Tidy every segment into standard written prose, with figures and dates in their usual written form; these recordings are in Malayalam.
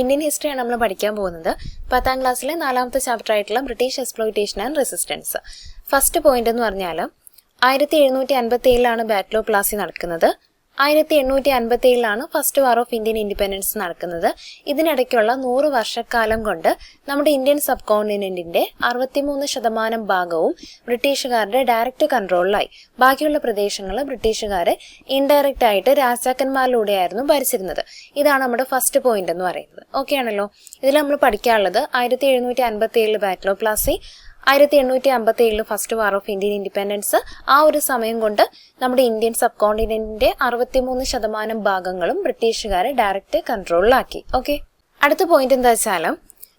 ഇന്ത്യൻ ഹിസ്റ്ററിയാണ് നമ്മൾ പഠിക്കാൻ പോകുന്നത്. 10ാം ക്ലാസ്സിലെ 4ാമത്തെ ചാപ്റ്റർ ആയിട്ടുള്ള British exploitation and resistance. First point എന്ന് പറഞ്ഞാൽ 1757 ബാറ്റിൽ ഓഫ് പ്ലാസി നടക്കുന്നത്. 1857 first war of Indian independence നടക്കുന്നത്. ഇതിനിടയ്ക്കുള്ള 100 വർഷക്കാലം കൊണ്ട് നമ്മുടെ ഇന്ത്യൻ സബ് കോണ്ടിനെന്റിന്റെ 63% ഭാഗവും ബ്രിട്ടീഷുകാരുടെ ഡയറക്റ്റ് കൺട്രോളിലായി. ബാക്കിയുള്ള പ്രദേശങ്ങൾ ബ്രിട്ടീഷുകാരെ ഇൻഡയറക്റ്റ് ആയിട്ട് രാജാക്കന്മാരിലൂടെയായിരുന്നു ഭരിച്ചിരുന്നത്. ഇതാണ് നമ്മുടെ ഫസ്റ്റ് പോയിന്റ് എന്ന് പറയുന്നത്. ഓക്കെ ആണല്ലോ. ഇതിൽ നമ്മൾ പഠിക്കാനുള്ളത് 1757 battle of Plassey, 1857 first war of Indian independence. ആ ഒരു സമയം കൊണ്ട് നമ്മുടെ ഇന്ത്യൻ സബ് കോണ്ടിനെന്റിന്റെ 63% ഭാഗങ്ങളും ബ്രിട്ടീഷുകാരെ ഡയറക്റ്റ് കൺട്രോളിലാക്കി. ഓക്കെ, അടുത്ത പോയിന്റ് എന്താ വെച്ചാൽ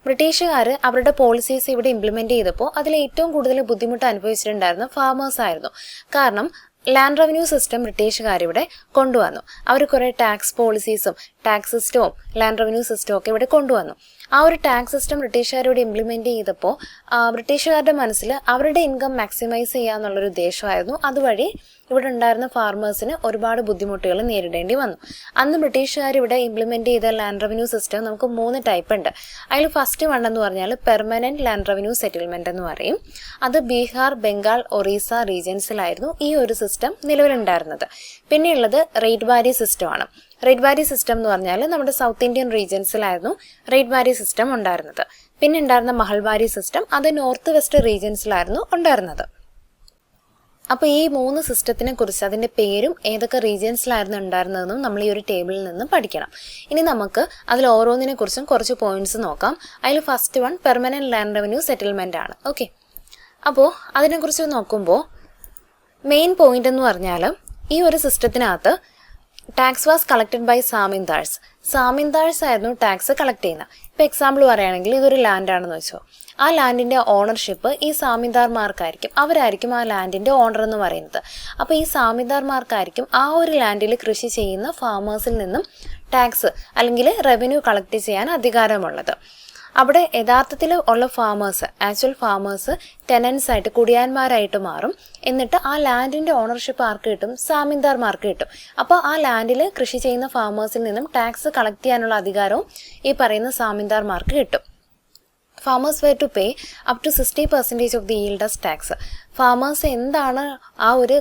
ബ്രിട്ടീഷുകാർ അവരുടെ പോളിസീസ് ഇവിടെ ഇംപ്ലിമെന്റ് ചെയ്തപ്പോൾ അതിൽ ഏറ്റവും കൂടുതൽ ബുദ്ധിമുട്ട് അനുഭവിച്ചിട്ടുണ്ടായിരുന്ന ഫാമേഴ്സ് ആയിരുന്നു. കാരണം ലാൻഡ് റവന്യൂ സിസ്റ്റം ബ്രിട്ടീഷുകാരിവിടെ കൊണ്ടുവന്നു. അവർ കുറേ ടാക്സ് പോളിസീസും ടാക്സ് സിസ്റ്റവും ലാൻഡ് റവന്യൂ സിസ്റ്റവും ഒക്കെ ഇവിടെ കൊണ്ടുവന്നു. ആ ഒരു ടാക്സ് സിസ്റ്റം ബ്രിട്ടീഷുകാരോട് ഇംപ്ലിമെന്റ് ചെയ്തപ്പോൾ ബ്രിട്ടീഷുകാരുടെ മനസ്സിൽ അവരുടെ ഇൻകം മാക്സിമൈസ് ചെയ്യുക എന്നുള്ളൊരു ഉദ്ദേശമായിരുന്നു. അതുവഴി ഇവിടെ ഉണ്ടായിരുന്ന ഫാർമേഴ്സിന് ഒരുപാട് ബുദ്ധിമുട്ടുകൾ നേരിടേണ്ടി വന്നു. അന്ന് ബ്രിട്ടീഷുകാർ ഇവിടെ ഇംപ്ലിമെന്റ് ചെയ്ത ലാൻഡ് റവന്യൂ സിസ്റ്റം നമുക്ക് 3 ടൈപ്പ് ഉണ്ട്. അതിൽ ഫസ്റ്റ് വൺ എന്ന് പറഞ്ഞാൽ പെർമനന്റ് ലാൻഡ് റവന്യൂ സെറ്റിൽമെന്റ് എന്ന് പറയും. അത് ബീഹാർ, ബംഗാൾ, ഒറീസ റീജിയൻസിലായിരുന്നു ഈ ഒരു സിസ്റ്റം നിലവിലുണ്ടായിരുന്നത്. പിന്നെയുള്ളത് റേറ്റ് വാരി സിസ്റ്റമാണ്. റേറ്റ് വാരി സിസ്റ്റം എന്ന് പറഞ്ഞാൽ നമ്മുടെ സൗത്ത് ഇന്ത്യൻ റീജിയൻസിലായിരുന്നു റേറ്റ് വാരി സിസ്റ്റം ഉണ്ടായിരുന്നത്. പിന്നെ ഉണ്ടായിരുന്ന മഹൾവാരി സിസ്റ്റം, അത് നോർത്ത് വെസ്റ്റ് റീജിയൻസിലായിരുന്നു ഉണ്ടായിരുന്നത്. അപ്പോൾ ഈ 3 സിസ്റ്റത്തിനെ കുറിച്ച് അതിൻ്റെ പേരും ഏതൊക്കെ റീജിയൻസിലായിരുന്നു ഉണ്ടായിരുന്നതെന്നും നമ്മൾ ഈ ഒരു ടേബിളിൽ നിന്ന് പഠിക്കണം. ഇനി നമുക്ക് അതിൽ ഓരോന്നിനെ കുറിച്ചും കുറച്ച് പോയിന്റ്സ് നോക്കാം. അതിൽ first one permanent land revenue settlement ആണ്. ഓക്കെ, അപ്പോൾ അതിനെക്കുറിച്ച് നോക്കുമ്പോൾ മെയിൻ പോയിന്റ് എന്ന് പറഞ്ഞാൽ ഈ ഒരു സിസ്റ്റത്തിനകത്ത് ടാക്സ് വാസ് കളക്റ്റഡ് ബൈ സാമിന്ദാഴ്സ്. സാമിന്ദാഴ്സ് ആയിരുന്നു ടാക്സ് കളക്ട് ചെയ്യുന്നത്. ഇപ്പോൾ എക്സാമ്പിൾ പറയുകയാണെങ്കിൽ ഇതൊരു ലാൻഡാണെന്ന് വെച്ചോ, ആ ലാൻഡിൻ്റെ ഓണർഷിപ്പ് ഈ സാമിന്ദാർമാർക്കായിരിക്കും. അവരായിരിക്കും ആ ലാൻഡിൻ്റെ ഓണർ എന്ന് പറയുന്നത്. അപ്പോൾ ഈ സാമിന്ദാർമാർക്കായിരിക്കും ആ ഒരു ലാൻഡിൽ കൃഷി ചെയ്യുന്ന ഫാമേഴ്സിൽ നിന്നും ടാക്സ് അല്ലെങ്കിൽ റവന്യൂ കളക്ട് ചെയ്യാൻ അധികാരമുള്ളത്. അവിടെ യഥാർത്ഥത്തിൽ ഉള്ള ഫാമേഴ്സ്, ആക്ച്വൽ ഫാമേഴ്സ് ടെനൻസ് ആയിട്ട്, കുടിയാന്മാരായിട്ട് മാറും. എന്നിട്ട് ആ ലാൻഡിൻ്റെ ഓണർഷിപ്പ് ആർക്ക് കിട്ടും? സാമിന്ദാർമാർക്ക് കിട്ടും. അപ്പോൾ ആ ലാൻഡിൽ കൃഷി ചെയ്യുന്ന ഫാമേഴ്സിൽ നിന്നും ടാക്സ് കളക്ട് ചെയ്യാനുള്ള അധികാരവും ഈ പറയുന്ന സാമിന്ദാർമാർക്ക് കിട്ടും. Farmers were to pay up to 60% of the yield as tax. Farmers എന്താണ് ആ ഒരു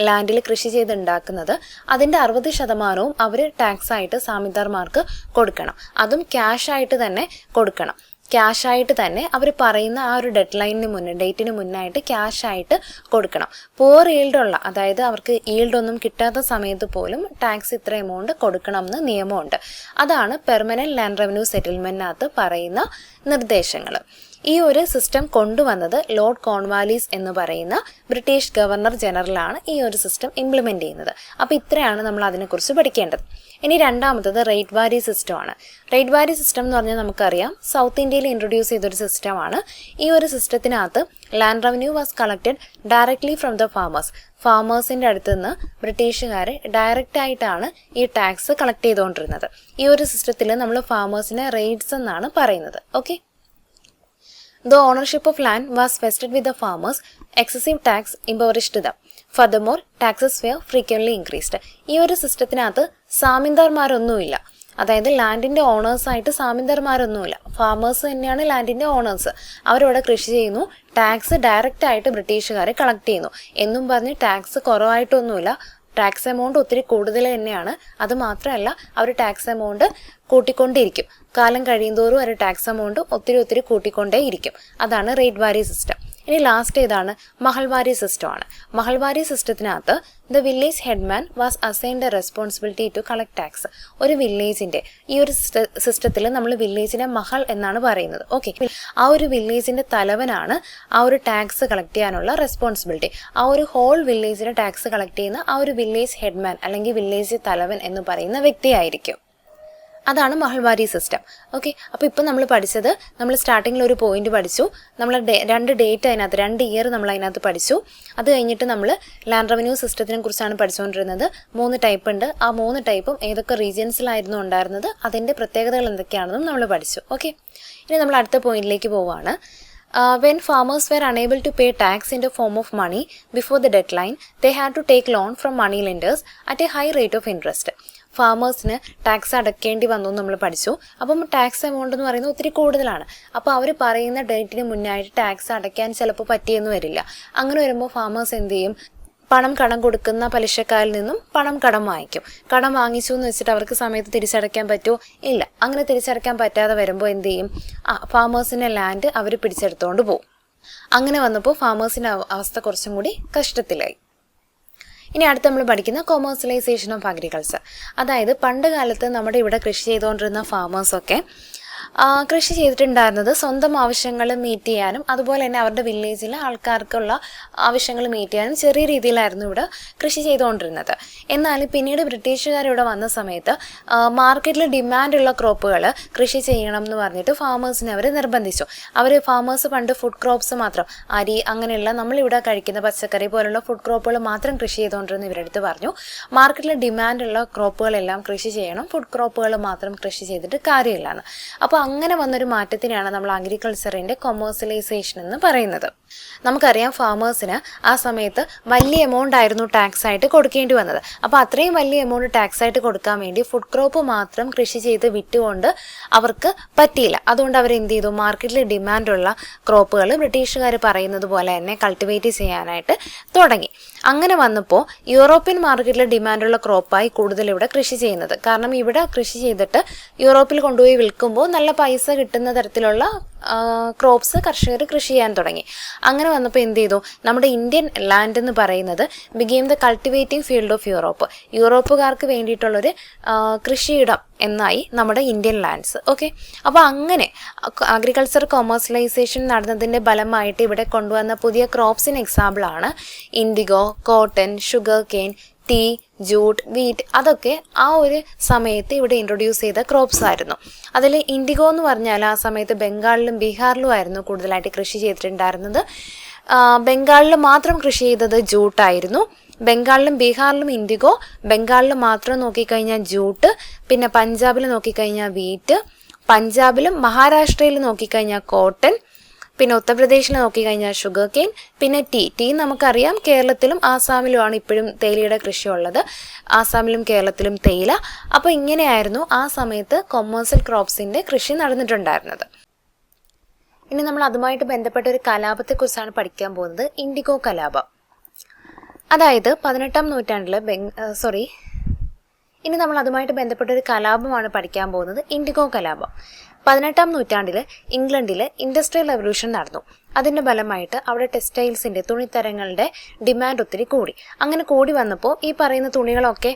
ലാൻഡിൽ കൃഷി ചെയ്തുണ്ടാക്കുന്നത് അതിൻ്റെ 60% അവർ ടാക്സ് ആയിട്ട് സാമിന്ദാർമാർക്ക് കൊടുക്കണം. അതും ക്യാഷായിട്ട് തന്നെ കൊടുക്കണം. ക്യാഷായിട്ട് തന്നെ അവർ പറയുന്ന ആ ഒരു ഡേറ്റിന് മുന്നായിട്ട് ക്യാഷായിട്ട് കൊടുക്കണം. പുവർ ഈൽഡുള്ള, അതായത് അവർക്ക് ഈൽഡൊന്നും കിട്ടാത്ത സമയത്ത് പോലും ടാക്സ് ഇത്ര എമൗണ്ട് കൊടുക്കണം എന്ന് നിയമമുണ്ട്. അതാണ് പെർമനന്റ് ലാൻഡ് റവന്യൂ സെറ്റിൽമെന്റിനകത്ത് പറയുന്ന നിർദ്ദേശങ്ങൾ. ഈ ഒരു സിസ്റ്റം കൊണ്ടുവന്നത് ലോർഡ് കോൺവാലീസ് എന്ന് പറയുന്ന ബ്രിട്ടീഷ് ഗവർണർ ജനറലാണ് ഈ ഒരു സിസ്റ്റം ഇംപ്ലിമെന്റ് ചെയ്യുന്നത്. അപ്പോൾ ഇത്രയാണ് നമ്മൾ അതിനെക്കുറിച്ച് പഠിക്കേണ്ടത്. ഇനി രണ്ടാമത്തത് റേറ്റ് വാരി സിസ്റ്റമാണ്. റേറ്റ് വാരി സിസ്റ്റം എന്ന് പറഞ്ഞാൽ നമുക്കറിയാം സൗത്ത് ഇന്ത്യയിൽ ഇൻട്രൊഡ്യൂസ് ചെയ്തൊരു സിസ്റ്റമാണ്. ഈ ഒരു സിസ്റ്റത്തിനകത്ത് land revenue was collected directly from the farmers. ഫാമേഴ്സിൻ്റെ അടുത്ത് നിന്ന് ബ്രിട്ടീഷുകാർ ഡയറക്റ്റ് ആയിട്ടാണ് ഈ ടാക്സ് കളക്ട് ചെയ്തുകൊണ്ടിരുന്നത്. ഈ ഒരു സിസ്റ്റത്തിൽ നമ്മൾ ഫാമേഴ്സിനെ റേറ്റ്സ് എന്നാണ് പറയുന്നത്. Okay, the ownership of land was vested with the farmers, excessive tax impoverished them. Furthermore, taxes were frequently increased. ഈ ഒരു സിസ്റ്റത്തിനകത്ത് സാമിന്ദാർമാരൊന്നുമില്ല. അതായത് ലാൻഡിൻ്റെ ഓണേഴ്സായിട്ട് സാമിന്ദാർമാരൊന്നുമില്ല. ഫാമേഴ്സ് തന്നെയാണ് ലാൻഡിൻ്റെ ഓണേഴ്സ്. അവരവിടെ കൃഷി ചെയ്യുന്നു. ടാക്സ് ഡയറക്റ്റ് ആയിട്ട് ബ്രിട്ടീഷുകാരെ കളക്ട് ചെയ്യുന്നു എന്നും പറഞ്ഞ് ടാക്സ് കുറവായിട്ടൊന്നുമില്ല. ടാക്സ് എമൗണ്ട് ഒത്തിരി കൂടുതൽ തന്നെയാണ്. അത് മാത്രമല്ല, അവർ ടാക്സ് എമൗണ്ട് കൂട്ടിക്കൊണ്ടേയിരിക്കും. കാലം കഴിയുന്തോറും ഒരു ടാക്സ് എമൗണ്ട് ഒത്തിരി കൂട്ടിക്കൊണ്ടേ ഇരിക്കും. അതാണ് റേറ്റ് വാരി സിസ്റ്റം. ഇനി ലാസ്റ്റ് ഏതാണ്? മഹൾവാരി സിസ്റ്റമാണ്. മഹൾവാരി സിസ്റ്റത്തിനകത്ത് the village headman was assigned the responsibility to collect tax. ഒരു വില്ലേജിൻ്റെ ഈ ഒരു സിസ്റ്റത്തിൽ നമ്മൾ വില്ലേജിനെ മഹൾ എന്നാണ് പറയുന്നത്. ഓക്കെ, ആ ഒരു വില്ലേജിൻ്റെ തലവനാണ് ആ ഒരു ടാക്സ് കളക്ട് ചെയ്യാനുള്ള റെസ്പോൺസിബിലിറ്റി. ആ ഒരു ഹോൾ വില്ലേജിന് ടാക്സ് കളക്ട് ചെയ്യുന്ന ആ ഒരു വില്ലേജ് ഹെഡ്മാൻ അല്ലെങ്കിൽ വില്ലേജ് തലവൻ എന്ന് പറയുന്ന വ്യക്തിയായിരിക്കും. അതാണ് മഹൾവാരി സിസ്റ്റം. ഓക്കെ, അപ്പോൾ ഇപ്പോൾ നമ്മൾ പഠിച്ചത്, നമ്മൾ സ്റ്റാർട്ടിങ്ങിൽ ഒരു പോയിന്റ് പഠിച്ചു. നമ്മൾ 2 ഡേറ്റ് അതിനകത്ത്, 2 ഇയർ നമ്മൾ അതിനകത്ത് പഠിച്ചു. അത് കഴിഞ്ഞിട്ട് നമ്മൾ ലാൻഡ് റവന്യൂ സിസ്റ്റത്തിനെ കുറിച്ചാണ് പഠിച്ചുകൊണ്ടിരുന്നത്. 3 ടൈപ്പ് ഉണ്ട്. ആ 3 ടൈപ്പും ഏതൊക്കെ റീജിയൻസിലായിരുന്നു ഉണ്ടായിരുന്നത്, അതിൻ്റെ പ്രത്യേകതകൾ എന്തൊക്കെയാണെന്നും നമ്മൾ പഠിച്ചു. ഓക്കെ, ഇനി നമ്മൾ അടുത്ത പോയിന്റിലേക്ക് പോവുകയാണ്. When farmers were unable to pay tax in the form of money before the deadline, they had to take loan from money lenders at a high rate of interest. ഫാമേഴ്സിന് ടാക്സ് അടയ്ക്കേണ്ടി വന്നു എന്ന് നമ്മൾ പഠിച്ചു. അപ്പം ടാക്സ് എമൗണ്ട് എന്ന് പറയുന്നത് ഒത്തിരി കൂടുതലാണ്. അപ്പോൾ അവർ പറയുന്ന ഡേറ്റിന് മുന്നായിട്ട് ടാക്സ് അടയ്ക്കാൻ ചിലപ്പോൾ പറ്റിയെന്ന് വരില്ല. അങ്ങനെ വരുമ്പോൾ ഫാമേഴ്സ് എന്ത് ചെയ്യും? പണം കടം കൊടുക്കുന്ന പലിശക്കാരിൽ നിന്നും പണം കടം വാങ്ങിക്കും. കടം വാങ്ങിച്ചു എന്ന് വെച്ചിട്ട് അവർക്ക് സമയത്ത് തിരിച്ചടയ്ക്കാൻ പറ്റുമോ? ഇല്ല. അങ്ങനെ തിരിച്ചടയ്ക്കാൻ പറ്റാതെ വരുമ്പോൾ എന്ത് ചെയ്യും? ഫാമേഴ്സിൻ്റെ ലാൻഡ് അവർ പിടിച്ചെടുത്തുകൊണ്ട് പോകും. അങ്ങനെ വന്നപ്പോൾ ഫാമേഴ്സിൻ്റെ അവസ്ഥ കുറച്ചും കൂടി കഷ്ടത്തിലായി. ഇനി അടുത്ത് നമ്മൾ പഠിക്കുന്ന കൊമേഴ്സ്യലൈസേഷൻ ഓഫ് അഗ്രികൾച്ചർ. അതായത് പണ്ട് കാലത്ത് നമ്മുടെ ഇവിടെ കൃഷി ചെയ്തുകൊണ്ടിരുന്ന ഫാമേഴ്സൊക്കെ കൃഷി ചെയ്തിട്ടുണ്ടായിരുന്നത് സ്വന്തം ആവശ്യങ്ങൾ മീറ്റ് ചെയ്യാനും അതുപോലെ തന്നെ അവരുടെ വില്ലേജിലെ ആൾക്കാർക്കുള്ള ആവശ്യങ്ങൾ മീറ്റ് ചെയ്യാനും ചെറിയ രീതിയിലായിരുന്നു ഇവിടെ കൃഷി ചെയ്തുകൊണ്ടിരുന്നത്. എന്നാൽ പിന്നീട് ബ്രിട്ടീഷുകാർ വന്ന സമയത്ത് മാർക്കറ്റിൽ ഡിമാൻഡുള്ള ക്രോപ്പുകൾ കൃഷി ചെയ്യണം എന്ന് പറഞ്ഞിട്ട് ഫാമേഴ്സിനെ അവർ നിർബന്ധിച്ചു. ഫാമേഴ്സ് പണ്ട് ഫുഡ് ക്രോപ്സ് മാത്രം, അരി അങ്ങനെയുള്ള നമ്മളിവിടെ കഴിക്കുന്ന പച്ചക്കറി പോലുള്ള ഫുഡ് ക്രോപ്പുകൾ മാത്രം കൃഷി ചെയ്തുകൊണ്ടിരുന്ന ഇവരടുത്ത് പറഞ്ഞു, മാർക്കറ്റിൽ ഡിമാൻഡുള്ള ക്രോപ്പുകളെല്ലാം കൃഷി ചെയ്യണം, ഫുഡ് ക്രോപ്പുകൾ മാത്രം കൃഷി ചെയ്തിട്ട് കാര്യമില്ലാന്ന്. അപ്പോൾ അങ്ങനെ വന്നൊരു മാറ്റത്തിനാണ് നമ്മൾ അഗ്രികൾച്ചറിൻ്റെ കൊമേഴ്സ്യലൈസേഷൻ എന്ന് പറയുന്നത്. നമുക്കറിയാം ഫാമേഴ്സിന് ആ സമയത്ത് വലിയ എമൗണ്ട് ആയിരുന്നു ടാക്സ് ആയിട്ട് കൊടുക്കേണ്ടി വന്നത്. അപ്പോൾ അത്രയും വലിയ എമൗണ്ട് ടാക്സ് ആയിട്ട് കൊടുക്കാൻ വേണ്ടി ഫുഡ് ക്രോപ്പ് മാത്രം കൃഷി ചെയ്ത് വിറ്റുകൊണ്ട് അവർക്ക് പറ്റിയില്ല. അതുകൊണ്ട് അവർ എന്ത് ചെയ്തു? മാർക്കറ്റിൽ ഡിമാൻഡുള്ള ക്രോപ്പുകൾ ബ്രിട്ടീഷുകാർ പറയുന്നത് പോലെ തന്നെ കൾട്ടിവേറ്റ് ചെയ്യാനായിട്ട് തുടങ്ങി. അങ്ങനെ വന്നപ്പോൾ യൂറോപ്യൻ മാർക്കറ്റിൽ ഡിമാൻഡുള്ള ക്രോപ്പായി കൂടുതൽ ഇവിടെ കൃഷി ചെയ്യുന്നത്. കാരണം ഇവിടെ കൃഷി ചെയ്തിട്ട് യൂറോപ്പിൽ കൊണ്ടുപോയി വിൽക്കുമ്പോൾ നല്ല പൈസ കിട്ടുന്ന തരത്തിലുള്ള ക്രോപ്സ് കർഷകർ കൃഷി ചെയ്യാൻ തുടങ്ങി. അങ്ങനെ വന്നപ്പോൾ എന്ത് ചെയ്തു? നമ്മുടെ ഇന്ത്യൻ ലാൻഡ് എന്ന് പറയുന്നത് became the cultivating field of Europe. യൂറോപ്പുകാർക്ക് വേണ്ടിയിട്ടുള്ളൊരു കൃഷിയിടം എന്നായി നമ്മുടെ ഇന്ത്യൻ ലാൻഡ്സ്. ഓക്കെ, അപ്പോൾ അങ്ങനെ അഗ്രികൾച്ചർ കൊമേഴ്സ്യലൈസേഷൻ നടന്നതിൻ്റെ ഫലമായിട്ട് ഇവിടെ കൊണ്ടുവന്ന പുതിയ ക്രോപ്സിന് എക്സാമ്പിളാണ് indigo, cotton, sugar cane, tea, jute, wheat. അതൊക്കെ ആ ഒരു സമയത്ത് ഇവിടെ ഇൻട്രൊഡ്യൂസ് ചെയ്ത ക്രോപ്സ് ആയിരുന്നു. അതിൽ ഇൻഡിഗോ എന്ന് പറഞ്ഞാൽ ആ സമയത്ത് ബംഗാളിലും ബീഹാറിലും ആയിരുന്നു കൂടുതലായിട്ട് കൃഷി ചെയ്തിട്ടുണ്ടായിരുന്നത്. ബംഗാളിൽ മാത്രം കൃഷി ചെയ്തത് ജൂട്ടായിരുന്നു. ബംഗാളിലും ബീഹാറിലും ഇൻഡിഗോ, ബംഗാളിൽ മാത്രം നോക്കിക്കഴിഞ്ഞാൽ ജൂട്ട്, പിന്നെ പഞ്ചാബിൽ നോക്കിക്കഴിഞ്ഞാൽ വീറ്റ്, പഞ്ചാബിലും മഹാരാഷ്ട്രയിൽ നോക്കിക്കഴിഞ്ഞാൽ കോട്ടൺ, പിന്നെ ഉത്തർപ്രദേശിൽ നോക്കിക്കഴിഞ്ഞാൽ ഷുഗർ കെയിൻ, പിന്നെ ടീ നമുക്കറിയാം കേരളത്തിലും ആസാമിലുമാണ് ഇപ്പോഴും തേയിലയുടെ കൃഷിയുള്ളത്. ആസാമിലും കേരളത്തിലും തേയില. അപ്പോൾ ഇങ്ങനെയായിരുന്നു ആ സമയത്ത് കൊമേഴ്സ്യൽ ക്രോപ്സിൻ്റെ കൃഷി നടന്നിട്ടുണ്ടായിരുന്നത്. ഇനി നമ്മൾ അതുമായിട്ട് ബന്ധപ്പെട്ട ഒരു കലാപത്തെക്കുറിച്ചാണ് പഠിക്കാൻ പോകുന്നത്, ഇൻഡിഗോ കലാപം. അതായത് 18-ാം നൂറ്റാണ്ടിൽ ഇനി നമ്മൾ അതുമായിട്ട് ബന്ധപ്പെട്ട ഒരു കലാപമാണ് പഠിക്കാൻ പോകുന്നത്, ഇൻഡിഗോ കലാപം. 18-ാം നൂറ്റാണ്ടിൽ ഇംഗ്ലണ്ടിൽ ഇൻഡസ്ട്രിയൽ റെവല്യൂഷൻ നടന്നു. അതിൻ്റെ ഫലമായിട്ട് അവിടെ ടെക്സ്റ്റൈൽസിൻ്റെ തുണിത്തരങ്ങളുടെ ഡിമാൻഡ് ഒത്തിരി കൂടി. അങ്ങനെ കൂടി വന്നപ്പോൾ ഈ പറയുന്ന തുണികളൊക്കെ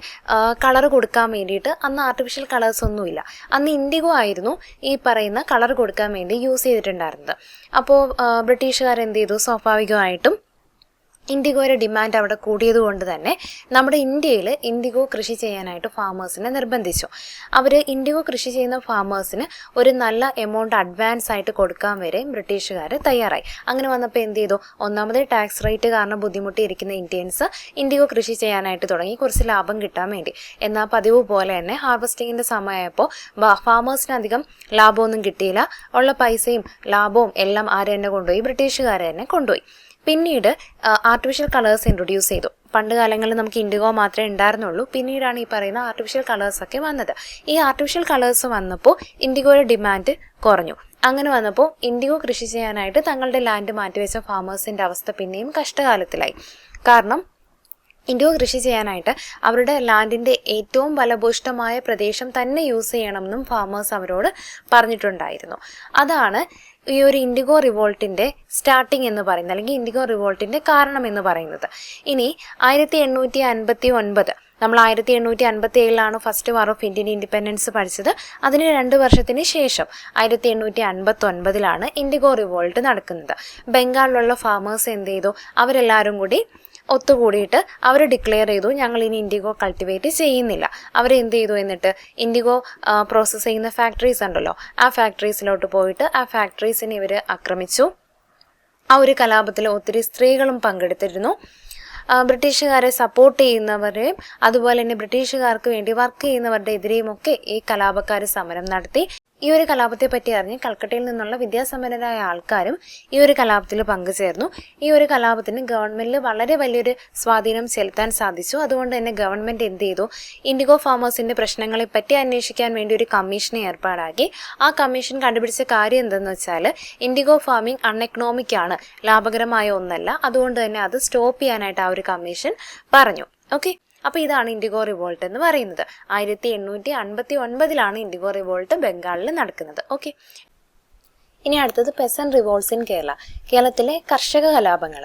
കളർ കൊടുക്കാൻ വേണ്ടിയിട്ട് അന്ന് ആർട്ടിഫിഷ്യൽ കളേഴ്സ് ഒന്നുമില്ല. അന്ന് ഇൻഡിഗോ ആയിരുന്നു ഈ പറയുന്ന കളർ കൊടുക്കാൻ വേണ്ടി യൂസ് ചെയ്തിട്ടുണ്ടായിരുന്നത്. അപ്പോൾ ബ്രിട്ടീഷുകാർ എന്ത് ചെയ്തു? സ്വാഭാവികമായിട്ടും ഇൻഡിഗോയുടെ ഡിമാൻഡ് അവിടെ കൂടിയതുകൊണ്ട് തന്നെ നമ്മുടെ ഇന്ത്യയിൽ ഇൻഡിഗോ കൃഷി ചെയ്യാനായിട്ട് ഫാമേഴ്സിനെ നിർബന്ധിച്ചു. അവർ ഇൻഡിഗോ കൃഷി ചെയ്യുന്ന ഫാമേഴ്സിന് ഒരു നല്ല എമൗണ്ട് അഡ്വാൻസ് ആയിട്ട് കൊടുക്കാൻ വരെ ബ്രിട്ടീഷുകാർ തയ്യാറായി. അങ്ങനെ വന്നപ്പോൾ എന്ത് ചെയ്തു? ഒന്നാമത് ടാക്സ് റേറ്റ് കാരണം ബുദ്ധിമുട്ടിയിരിക്കുന്ന ഇന്ത്യൻസ് ഇൻഡിഗോ കൃഷി ചെയ്യാനായിട്ട് തുടങ്ങി, കുറച്ച് ലാഭം കിട്ടാൻ വേണ്ടി. എന്നാൽ പതിവ് പോലെ തന്നെ ഹാർവസ്റ്റിങ്ങിൻ്റെ സമയമായപ്പോൾ ഫാമേഴ്സിന് അധികം ലാഭമൊന്നും കിട്ടിയില്ല. ഉള്ള പൈസയും ലാഭവും എല്ലാം ആര് തന്നെ കൊണ്ടുപോയി? ബ്രിട്ടീഷുകാർ തന്നെ കൊണ്ടുപോയി. പിന്നീട് ആർട്ടിഫിഷ്യൽ കളേഴ്സ് ഇൻട്രൊഡ്യൂസ് ചെയ്തു. പണ്ട് കാലങ്ങളിൽ നമുക്ക് ഇൻഡിഗോ മാത്രമേ ഉണ്ടായിരുന്നുള്ളൂ. പിന്നീടാണ് ഈ പറയുന്ന ആർട്ടിഫിഷ്യൽ കളേഴ്സൊക്കെ വന്നത്. ഈ ആർട്ടിഫിഷ്യൽ കളേഴ്സ് വന്നപ്പോൾ ഇൻഡിഗോയുടെ ഡിമാൻഡ് കുറഞ്ഞു. അങ്ങനെ വന്നപ്പോൾ ഇൻഡിഗോ കൃഷി ചെയ്യാനായിട്ട് തങ്ങളുടെ ലാൻഡ് മാറ്റിവെച്ച ഫാമേഴ്സിൻ്റെ അവസ്ഥ പിന്നെയും കഷ്ടകാലത്തിലായി. കാരണം ഇൻഡിഗോ കൃഷി ചെയ്യാനായിട്ട് അവരുടെ ലാൻഡിൻ്റെ ഏറ്റവും ഫലഭൂയിഷ്ഠമായ പ്രദേശം തന്നെ യൂസ് ചെയ്യണമെന്നും ഫാമേഴ്സ് അവരോട് പറഞ്ഞിട്ടുണ്ടായിരുന്നു. അതാണ് ഈ ഒരു ഇൻഡിഗോ റിവോൾട്ടിൻ്റെ സ്റ്റാർട്ടിങ് എന്ന് പറയുന്നത്, അല്ലെങ്കിൽ ഇൻഡിഗോ റിവോൾട്ടിൻ്റെ കാരണം എന്ന് പറയുന്നത്. ഇനി 1859 നമ്മൾ 1857 first war of Indian independence പഠിച്ചത്. അതിന് 2 വർഷത്തിന് ശേഷം 1859 ഇൻഡിഗോ റിവോൾട്ട് നടക്കുന്നത്. ബംഗാളിലുള്ള ഫാമേഴ്സ് എന്ത് ചെയ്തു? അവരെല്ലാവരും കൂടി ഒത്തുകൂടിയിട്ട് അവർ ഡിക്ലെയർ ചെയ്തു, ഞങ്ങൾ ഇനി ഇൻഡിഗോ കൾട്ടിവേറ്റ് ചെയ്യുന്നില്ല. അവരെന്ത് ചെയ്തു? എന്നിട്ട് ഇൻഡിഗോ പ്രോസസ്സ് ചെയ്യുന്ന ഫാക്ടറീസ് ഉണ്ടല്ലോ, ആ ഫാക്ടറീസിലോട്ട് പോയിട്ട് ആ ഫാക്ടറീസിനെ ഇവർ ആക്രമിച്ചു. ആ ഒരു കലാപത്തിൽ ഒത്തിരി സ്ത്രീകളും പങ്കെടുത്തിരുന്നു. ബ്രിട്ടീഷുകാരെ സപ്പോർട്ട് ചെയ്യുന്നവരെയും അതുപോലെ തന്നെ ബ്രിട്ടീഷുകാർക്ക് വേണ്ടി വർക്ക് ചെയ്യുന്നവരുടെ എതിരെയും ഒക്കെ ഈ കലാപക്കാർ സമരം നടത്തി. ഈ ഒരു കലാപത്തെ പറ്റി അറിഞ്ഞ് കൽക്കട്ടയിൽ നിന്നുള്ള വിദ്യാസമ്പന്നരായ ആൾക്കാരും ഈ ഒരു കലാപത്തിൽ പങ്കുചേർന്നു. ഈ ഒരു കലാപത്തിന് ഗവൺമെന്റിൽ വളരെ വലിയൊരു സ്വാധീനം ചെലുത്താൻ സാധിച്ചു. അതുകൊണ്ട് തന്നെ ഗവൺമെന്റ് എന്ത് ചെയ്തു, ഇൻഡിഗോ ഫാമേഴ്സിന്റെ പ്രശ്നങ്ങളെ പറ്റി അന്വേഷിക്കാൻ വേണ്ടി ഒരു കമ്മീഷനെ ഏർപ്പാടാക്കി. ആ കമ്മീഷൻ കണ്ടുപിടിച്ച കാര്യം എന്തെന്ന് വെച്ചാൽ ഇൻഡിഗോ ഫാമിംഗ് അൺഎക്കണോമിക് ആണ്, ലാഭകരമായ ഒന്നല്ല. അതുകൊണ്ട് തന്നെ അത് സ്റ്റോപ്പ് ചെയ്യാനായിട്ട് ആ ഒരു കമ്മീഷൻ പറഞ്ഞു. ഓക്കെ, അപ്പോൾ ഇതാണ് ഇൻഡിഗോ റിവോൾട്ട് എന്ന് പറയുന്നത്. 1859 ഇൻഡിഗോ റിവോൾട്ട് ബംഗാളിൽ നടക്കുന്നത്. ഓക്കെ, ഇനി അടുത്തത് പെസന്റ് റിവോൾട്ട്സ് ഇൻ കേരള. കേരളത്തിലെ കർഷക കലാപങ്ങൾ.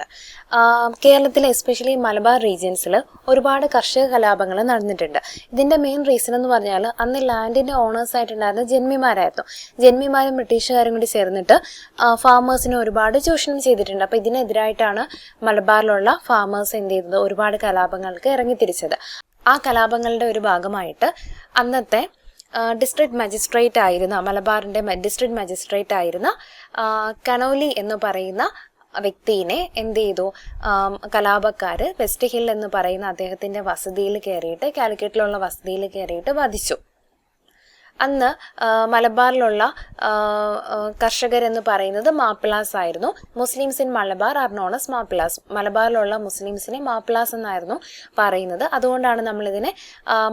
കേരളത്തിലെ എസ്പെഷ്യലി മലബാർ റീജിയൻസിൽ ഒരുപാട് കർഷക കലാപങ്ങൾ നടന്നിട്ടുണ്ട്. ഇതിൻ്റെ മെയിൻ റീസൺ എന്ന് പറഞ്ഞാൽ അന്ന് ലാൻഡിൻ്റെ ഓണേഴ്സ് ആയിട്ടുണ്ടായിരുന്ന ജന്മിമാരായിരുന്നു. ജന്മിമാരും ബ്രിട്ടീഷുകാരും കൂടി ചേർന്നിട്ട് ഫാമേഴ്സിനെ ഒരുപാട് ചൂഷണം ചെയ്തിട്ടുണ്ട്. അപ്പോൾ ഇതിനെതിരായിട്ടാണ് മലബാറിലുള്ള ഫാമേഴ്സ് എന്ത് ചെയ്തത്, ഒരുപാട് കലാപങ്ങൾക്ക് ഇറങ്ങിത്തിരിച്ചത്. ആ കലാപങ്ങളുടെ ഒരു ഭാഗമായിട്ട് അന്നത്തെ ഡിസ്ട്രിക്ട് മജിസ്ട്രേറ്റ് ആയിരുന്ന, മലബാറിൻ്റെ ഡിസ്ട്രിക്ട് മജിസ്ട്രേറ്റ് ആയിരുന്ന കനോലി എന്ന് പറയുന്ന വ്യക്തിയെ എന്ത് ചെയ്തു, കലാപക്കാർ വെസ്റ്റ് ഹിൽ എന്ന് പറയുന്ന അദ്ദേഹത്തിൻ്റെ വസതിയിൽ കയറിയിട്ട്, കാലിക്കറ്റിലുള്ള വസതിയിൽ കയറിയിട്ട് വധിച്ചു. അന്ന് മലബാറിലുള്ള കർഷകരെന്ന് പറയുന്നത് മാപ്പിളാസ് ആയിരുന്നു. Muslims in Malabar are known as Mappilas. മലബാറിലുള്ള മുസ്ലിംസിനെ മാപ്പിളാസ് എന്നായിരുന്നു പറയുന്നത്. അതുകൊണ്ടാണ് നമ്മളിതിനെ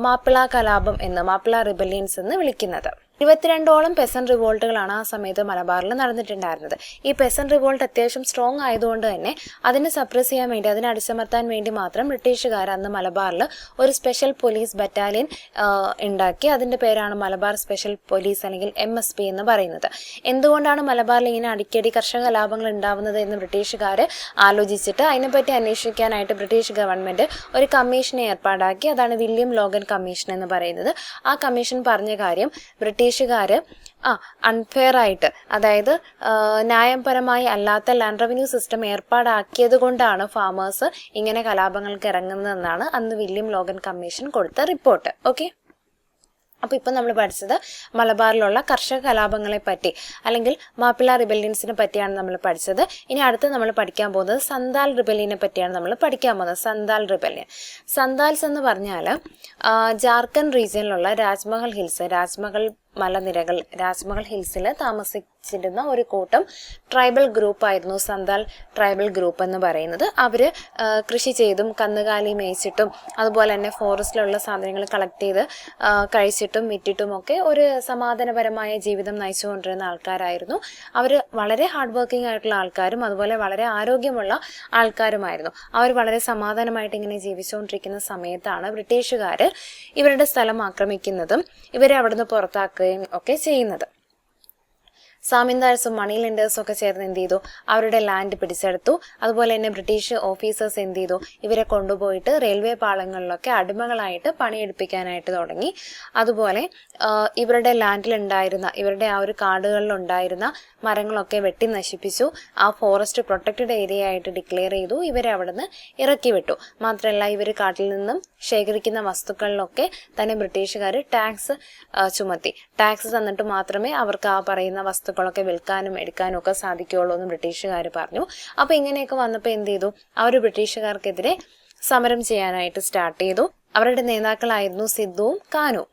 മാപ്പിള കലാപം എന്ന്, മാപ്പിള റിബല്യൻസ് എന്ന് വിളിക്കുന്നത്. 22ഓളം പെസന്റ് റിവോൾട്ടുകളാണ് ആ സമയത്ത് മലബാറിൽ നടന്നിട്ടുണ്ടായിരുന്നത്. ഈ പെസന്റ് റിവോൾട്ട് അത്യാവശ്യം സ്ട്രോങ് ആയതുകൊണ്ട് തന്നെ അതിനെ സപ്രസ് ചെയ്യാൻ വേണ്ടി, അതിനെ അടിച്ചമർത്താൻ വേണ്ടി മാത്രം ബ്രിട്ടീഷുകാർ അന്ന് മലബാറിൽ ഒരു സ്പെഷ്യൽ പോലീസ് ബറ്റാലിയൻ ഉണ്ടാക്കി. അതിൻ്റെ പേരാണ് മലബാർ സ്പെഷ്യൽ പോലീസ് അല്ലെങ്കിൽ MSP എന്ന് പറയുന്നത്. എന്തുകൊണ്ടാണ് മലബാറിൽ ഇങ്ങനെ അടിക്കടി കർഷക കലാപങ്ങൾ ഉണ്ടാവുന്നത് എന്ന് ബ്രിട്ടീഷുകാർ ആലോചിച്ചിട്ട് അതിനെപ്പറ്റി അന്വേഷിക്കാനായിട്ട് ബ്രിട്ടീഷ് ഗവൺമെൻറ് ഒരു കമ്മീഷനെ ഏർപ്പാടാക്കി. അതാണ് വില്യം ലോഗൻ കമ്മീഷൻ എന്ന് പറയുന്നത്. ആ കമ്മീഷൻ പറഞ്ഞ കാര്യം, ബ്രിട്ടീഷുകാർ അൺഫെയർ ആയിട്ട്, അതായത് ന്യായപരമായി അല്ലാത്ത ലാൻഡ് റവന്യൂ സിസ്റ്റം ഏർപ്പാടാക്കിയത് കൊണ്ടാണ് ഫാമേഴ്സ് ഇങ്ങനെ കലാപങ്ങൾക്ക് ഇറങ്ങുന്നതെന്നാണ് അന്ന് വില്യം ലോഗൻ കമ്മീഷൻ കൊടുത്ത റിപ്പോർട്ട്. ഓക്കെ, അപ്പോൾ ഇപ്പം നമ്മൾ പഠിച്ചത് മലബാറിലുള്ള കർഷക കലാപങ്ങളെ പറ്റി അല്ലെങ്കിൽ മാപ്പിള റിബല്യൻസിനെ പറ്റിയാണ് നമ്മൾ പഠിച്ചത്. ഇനി അടുത്ത് നമ്മൾ പഠിക്കാൻ പോകുന്നത് സന്താൽ റിബല്യനെ പറ്റിയാണ് നമ്മൾ പഠിക്കാൻ പോകുന്നത്. സന്താൽ റിബല്യൻ. സന്താൽസ് എന്ന് പറഞ്ഞാൽ ജാർഖണ്ഡ് റീജിയനിലുള്ള രാജ്മഹൽ ഹിൽസ്, രാജ്മഹൽ മലനിരകൾ, രാജ്മഹൽ ഹിൽസിൽ താമസിച്ചിരുന്ന ഒരു കൂട്ടം ട്രൈബൽ ഗ്രൂപ്പായിരുന്നു സന്താൽ ട്രൈബൽ ഗ്രൂപ്പ് എന്ന് പറയുന്നത്. അവർ കൃഷി ചെയ്തും കന്നുകാലി മേയിച്ചിട്ടും അതുപോലെ തന്നെ ഫോറസ്റ്റിലുള്ള സാധനങ്ങൾ കളക്ട് ചെയ്ത് കഴിച്ചിട്ടും വിറ്റിട്ടുമൊക്കെ ഒരു സമാധാനപരമായ ജീവിതം നയിച്ചുകൊണ്ടിരുന്ന ആൾക്കാരായിരുന്നു. അവർ വളരെ ഹാർഡ് വർക്കിംഗ് ആയിട്ടുള്ള ആൾക്കാരും അതുപോലെ വളരെ ആരോഗ്യമുള്ള ആൾക്കാരുമായിരുന്നു. അവർ വളരെ സമാധാനമായിട്ട് ഇങ്ങനെ ജീവിച്ചുകൊണ്ടിരിക്കുന്ന സമയത്താണ് ബ്രിട്ടീഷുകാർ ഇവരുടെ സ്ഥലം ആക്രമിക്കുന്നതും ഇവരെ അവിടുന്ന് പുറത്താക്കുകയും ഒക്കെ ചെയ്യുന്നത്. സാമിന്ദാഴ്സും മണി ലെൻഡേഴ്സും ഒക്കെ ചേർന്ന് എന്ത് ചെയ്തു, അവരുടെ ലാൻഡ് പിടിച്ചെടുത്തു. അതുപോലെ തന്നെ ബ്രിട്ടീഷ് ഓഫീസേഴ്സ് എന്ത് ചെയ്തു, ഇവരെ കൊണ്ടുപോയിട്ട് റെയിൽവേ പാളങ്ങളിലൊക്കെ അടിമകളായിട്ട് പണിയെടുപ്പിക്കാനായിട്ട് തുടങ്ങി. അതുപോലെ ഇവരുടെ ലാൻഡിലുണ്ടായിരുന്ന, ഇവരുടെ ആ ഒരു കാടുകളിലുണ്ടായിരുന്ന മരങ്ങളൊക്കെ വെട്ടി നശിപ്പിച്ചു. ആ ഫോറസ്റ്റ് പ്രൊട്ടക്റ്റഡ് ഏരിയ ആയിട്ട് ഡിക്ലെയർ ചെയ്തു. ഇവരെ അവിടെ നിന്ന് ഇറക്കി വിട്ടു. മാത്രമല്ല ഇവർ കാട്ടിൽ നിന്നും ശേഖരിക്കുന്ന വസ്തുക്കളിലൊക്കെ തന്നെ ബ്രിട്ടീഷുകാർ ടാക്സ് ചുമത്തി. ടാക്സ് തന്നിട്ട് മാത്രമേ അവർക്ക് ആ പറയുന്ന വസ്തുക്കളൊക്കെ വിൽക്കാനും എടുക്കാനും ഒക്കെ സാധിക്കുകയുള്ളൂ എന്ന് ബ്രിട്ടീഷുകാർ പറഞ്ഞു. അപ്പോൾ ഇങ്ങനെയൊക്കെ വന്നപ്പോൾ എന്ത് ചെയ്തു, അവർ ബ്രിട്ടീഷുകാർക്കെതിരെ സമരം ചെയ്യാനായിട്ട് സ്റ്റാർട്ട് ചെയ്തു. അവരുടെ നേതാക്കളായിരുന്നു സിദ്ധുവും കാനുവും.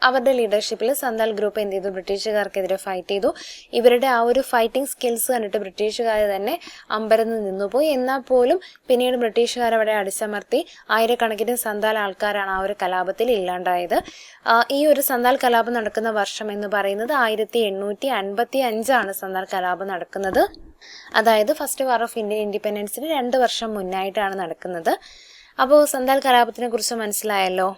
അവരുടെ ലീഡർഷിപ്പിൽ സന്താൽ ഗ്രൂപ്പ് എന്ത് ചെയ്തു, ബ്രിട്ടീഷുകാർക്കെതിരെ ഫൈറ്റ് ചെയ്തു. ഇവരുടെ ആ ഒരു ഫൈറ്റിംഗ് സ്കിൽസ് കണ്ടിട്ട് ബ്രിട്ടീഷുകാർ തന്നെ അമ്പരന്ന് നിന്നുപോയി. എന്നാൽ പോലും പിന്നീട് ബ്രിട്ടീഷുകാർ അവിടെ അടിച്ചമർത്തി. ആയിരക്കണക്കിന് സന്താൽ ആൾക്കാരാണ് ആ ഒരു കലാപത്തിൽ ഇല്ലാണ്ടായത്. ഈ ഒരു സന്താൽ കലാപം നടക്കുന്ന വർഷം എന്ന് പറയുന്നത് 1855 സന്താൽ കലാപം നടക്കുന്നത്. അതായത് ഫസ്റ്റ് വാർ ഓഫ് ഇന്ത്യൻ ഇൻഡിപെൻഡൻസിന് 2 വർഷം മുന്നായിട്ടാണ് നടക്കുന്നത്. അപ്പോൾ സന്താൽ കലാപത്തിനെ കുറിച്ച് മനസ്സിലായല്ലോ.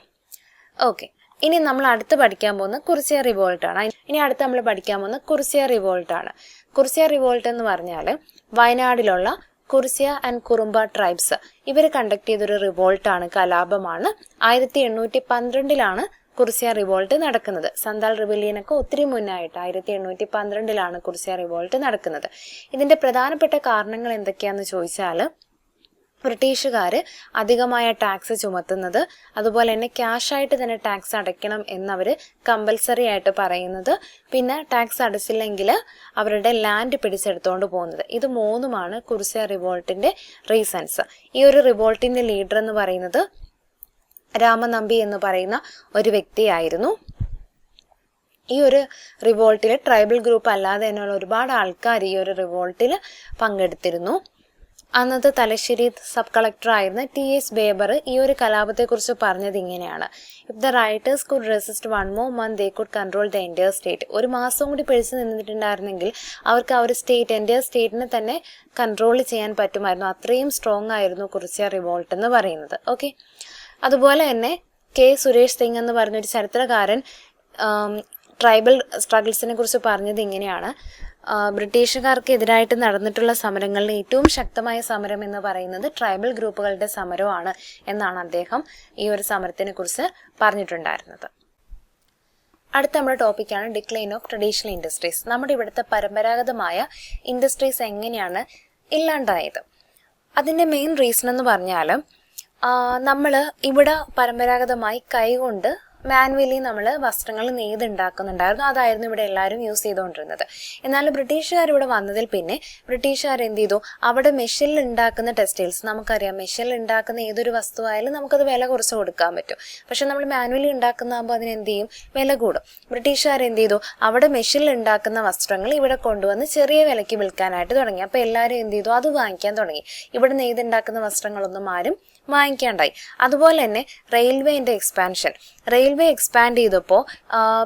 ഓക്കെ, ഇനി നമ്മൾ അടുത്ത് പഠിക്കാൻ പോകുന്ന കുറിച്യ റിവോൾട്ടാണ്. ഇനി അടുത്ത് നമ്മൾ പഠിക്കാൻ പോകുന്ന കുറിച്യ റിവോൾട്ടാണ്. കുറിച്യ റിവോൾട്ട് എന്ന് പറഞ്ഞാൽ വയനാടിലുള്ള കുറിച്യ ആൻഡ് കുറുമ്പ ട്രൈബ്സ് ഇവർ കണ്ടക്ട് ചെയ്തൊരു റിവോൾട്ടാണ്, കലാപമാണ്. 1812 കുറിച്യ റിവോൾട്ട് നടക്കുന്നത്. സന്താൽ റിബല്യനൊക്കെ ഒത്തിരി മുന്നായിട്ട് 1812 കുറിച്യ റിവോൾട്ട് നടക്കുന്നത്. ഇതിൻ്റെ പ്രധാനപ്പെട്ട കാരണങ്ങൾ എന്തൊക്കെയാണെന്ന് ചോദിച്ചാൽ, ബ്രിട്ടീഷുകാർ അധികമായ ടാക്സ് ചുമത്തുന്നത്, അതുപോലെ തന്നെ ക്യാഷായിട്ട് തന്നെ ടാക്സ് അടയ്ക്കണം എന്നവർ കമ്പൽസറി ആയിട്ട് പറയുന്നത്, പിന്നെ ടാക്സ് അടച്ചില്ലെങ്കിൽ അവരുടെ ലാൻഡ് പിടിച്ചെടുത്തുകൊണ്ട് പോകുന്നത്. ഇത് 3 കുറിച്യ റിവോൾട്ടിൻ്റെ റീസൺസ്. ഈ ഒരു റിവോൾട്ടിൻ്റെ ലീഡർ എന്ന് പറയുന്നത് രാമനമ്പി എന്ന് പറയുന്ന ഒരു വ്യക്തിയായിരുന്നു. ഈ ഒരു റിവോൾട്ടിൽ ട്രൈബൽ ഗ്രൂപ്പ് അല്ലാതെ തന്നെയുള്ള ഒരുപാട് ആൾക്കാർ ഈ ഒരു റിവോൾട്ടിൽ പങ്കെടുത്തിരുന്നു. അന്നത്തെ തലശ്ശേരി സബ് കളക്ടർ ആയിരുന്ന TS ബേബർ ഈ ഒരു കലാപത്തെക്കുറിച്ച് പറഞ്ഞത് ഇങ്ങനെയാണ്: if the writers could resist 1 more month they could control the entire state. ഒരു മാസം കൂടി പിടിച്ചു നിന്നിട്ടുണ്ടായിരുന്നെങ്കിൽ അവർക്ക് ആ ഒരു എൻ്റയർ സ്റ്റേറ്റിനെ തന്നെ കൺട്രോൾ ചെയ്യാൻ പറ്റുമായിരുന്നു. അത്രയും സ്ട്രോങ് ആയിരുന്നു കുറിച്യ റിവോൾട്ട് എന്ന് പറയുന്നത്. ഓക്കെ, അതുപോലെ തന്നെ സുരേഷ് സിംഗ് എന്ന് പറഞ്ഞൊരു ചരിത്രകാരൻ ട്രൈബൽ സ്ട്രഗിൾസിനെ കുറിച്ച് പറഞ്ഞത് ഇങ്ങനെയാണ്: ബ്രിട്ടീഷുകാർക്ക് എതിരായിട്ട് നടന്നിട്ടുള്ള സമരങ്ങളിൽ ഏറ്റവും ശക്തമായ സമരം എന്ന് പറയുന്നത് ട്രൈബൽ ഗ്രൂപ്പുകളുടെ സമരമാണ് എന്നാണ് അദ്ദേഹം ഈ ഒരു സമരത്തിനെ കുറിച്ച് പറഞ്ഞിട്ടുണ്ടായിരുന്നത്. അടുത്ത നമ്മുടെ ടോപ്പിക്കാണ് ഡിക്ലൈൻ ഓഫ് ട്രഡീഷണൽ ഇൻഡസ്ട്രീസ്. നമ്മുടെ ഇവിടുത്തെ പരമ്പരാഗതമായ ഇൻഡസ്ട്രീസ് എങ്ങനെയാണ് ഇല്ലാണ്ടായത്? അതിൻ്റെ മെയിൻ റീസൺ എന്ന് പറഞ്ഞാൽ നമ്മൾ ഇവിടെ പരമ്പരാഗതമായി കൈകൊണ്ട് മാനുവലി നമ്മൾ വസ്ത്രങ്ങൾ നെയ്തുണ്ടാക്കുന്നുണ്ടായിരുന്നു. അതായിരുന്നു ഇവിടെ എല്ലാവരും യൂസ് ചെയ്തുകൊണ്ടിരുന്നത്. എന്നാൽ ബ്രിട്ടീഷുകാർ ഇവിടെ വന്നതിൽ പിന്നെ ബ്രിട്ടീഷുകാർ എന്ത് ചെയ്തു? അവിടെ മെഷീനിൽ ഉണ്ടാക്കുന്ന ടെക്സ്റ്റൈൽസ്, നമുക്കറിയാം മെഷീനിൽ ഉണ്ടാക്കുന്ന ഏതൊരു വസ്തുവായാലും നമുക്കത് വില കുറച്ച് കൊടുക്കാൻ പറ്റും. പക്ഷെ നമ്മൾ മാനുവലി ഉണ്ടാക്കുന്നതാകുമ്പോൾ അതിന് എന്ത് ചെയ്യും? വില കൂടും. ബ്രിട്ടീഷുകാർ എന്ത് ചെയ്തു? അവിടെ മെഷീനിൽ ഉണ്ടാക്കുന്ന വസ്ത്രങ്ങൾ ഇവിടെ കൊണ്ടുവന്ന് ചെറിയ വിലയ്ക്ക് വിൽക്കാനായിട്ട് തുടങ്ങി. അപ്പോൾ എല്ലാവരും എന്ത് ചെയ്തു? അത് വാങ്ങിക്കാൻ തുടങ്ങി. ഇവിടെ നെയ്തുണ്ടാക്കുന്ന വസ്ത്രങ്ങളൊന്നും ആരും വാങ്ങിക്കാണ്ടായി. അതുപോലെ തന്നെ റെയിൽവേൻ്റെ എക്സ്പാൻഷൻ. റെയിൽവേ എക്സ്പാൻഡ് ചെയ്തപ്പോൾ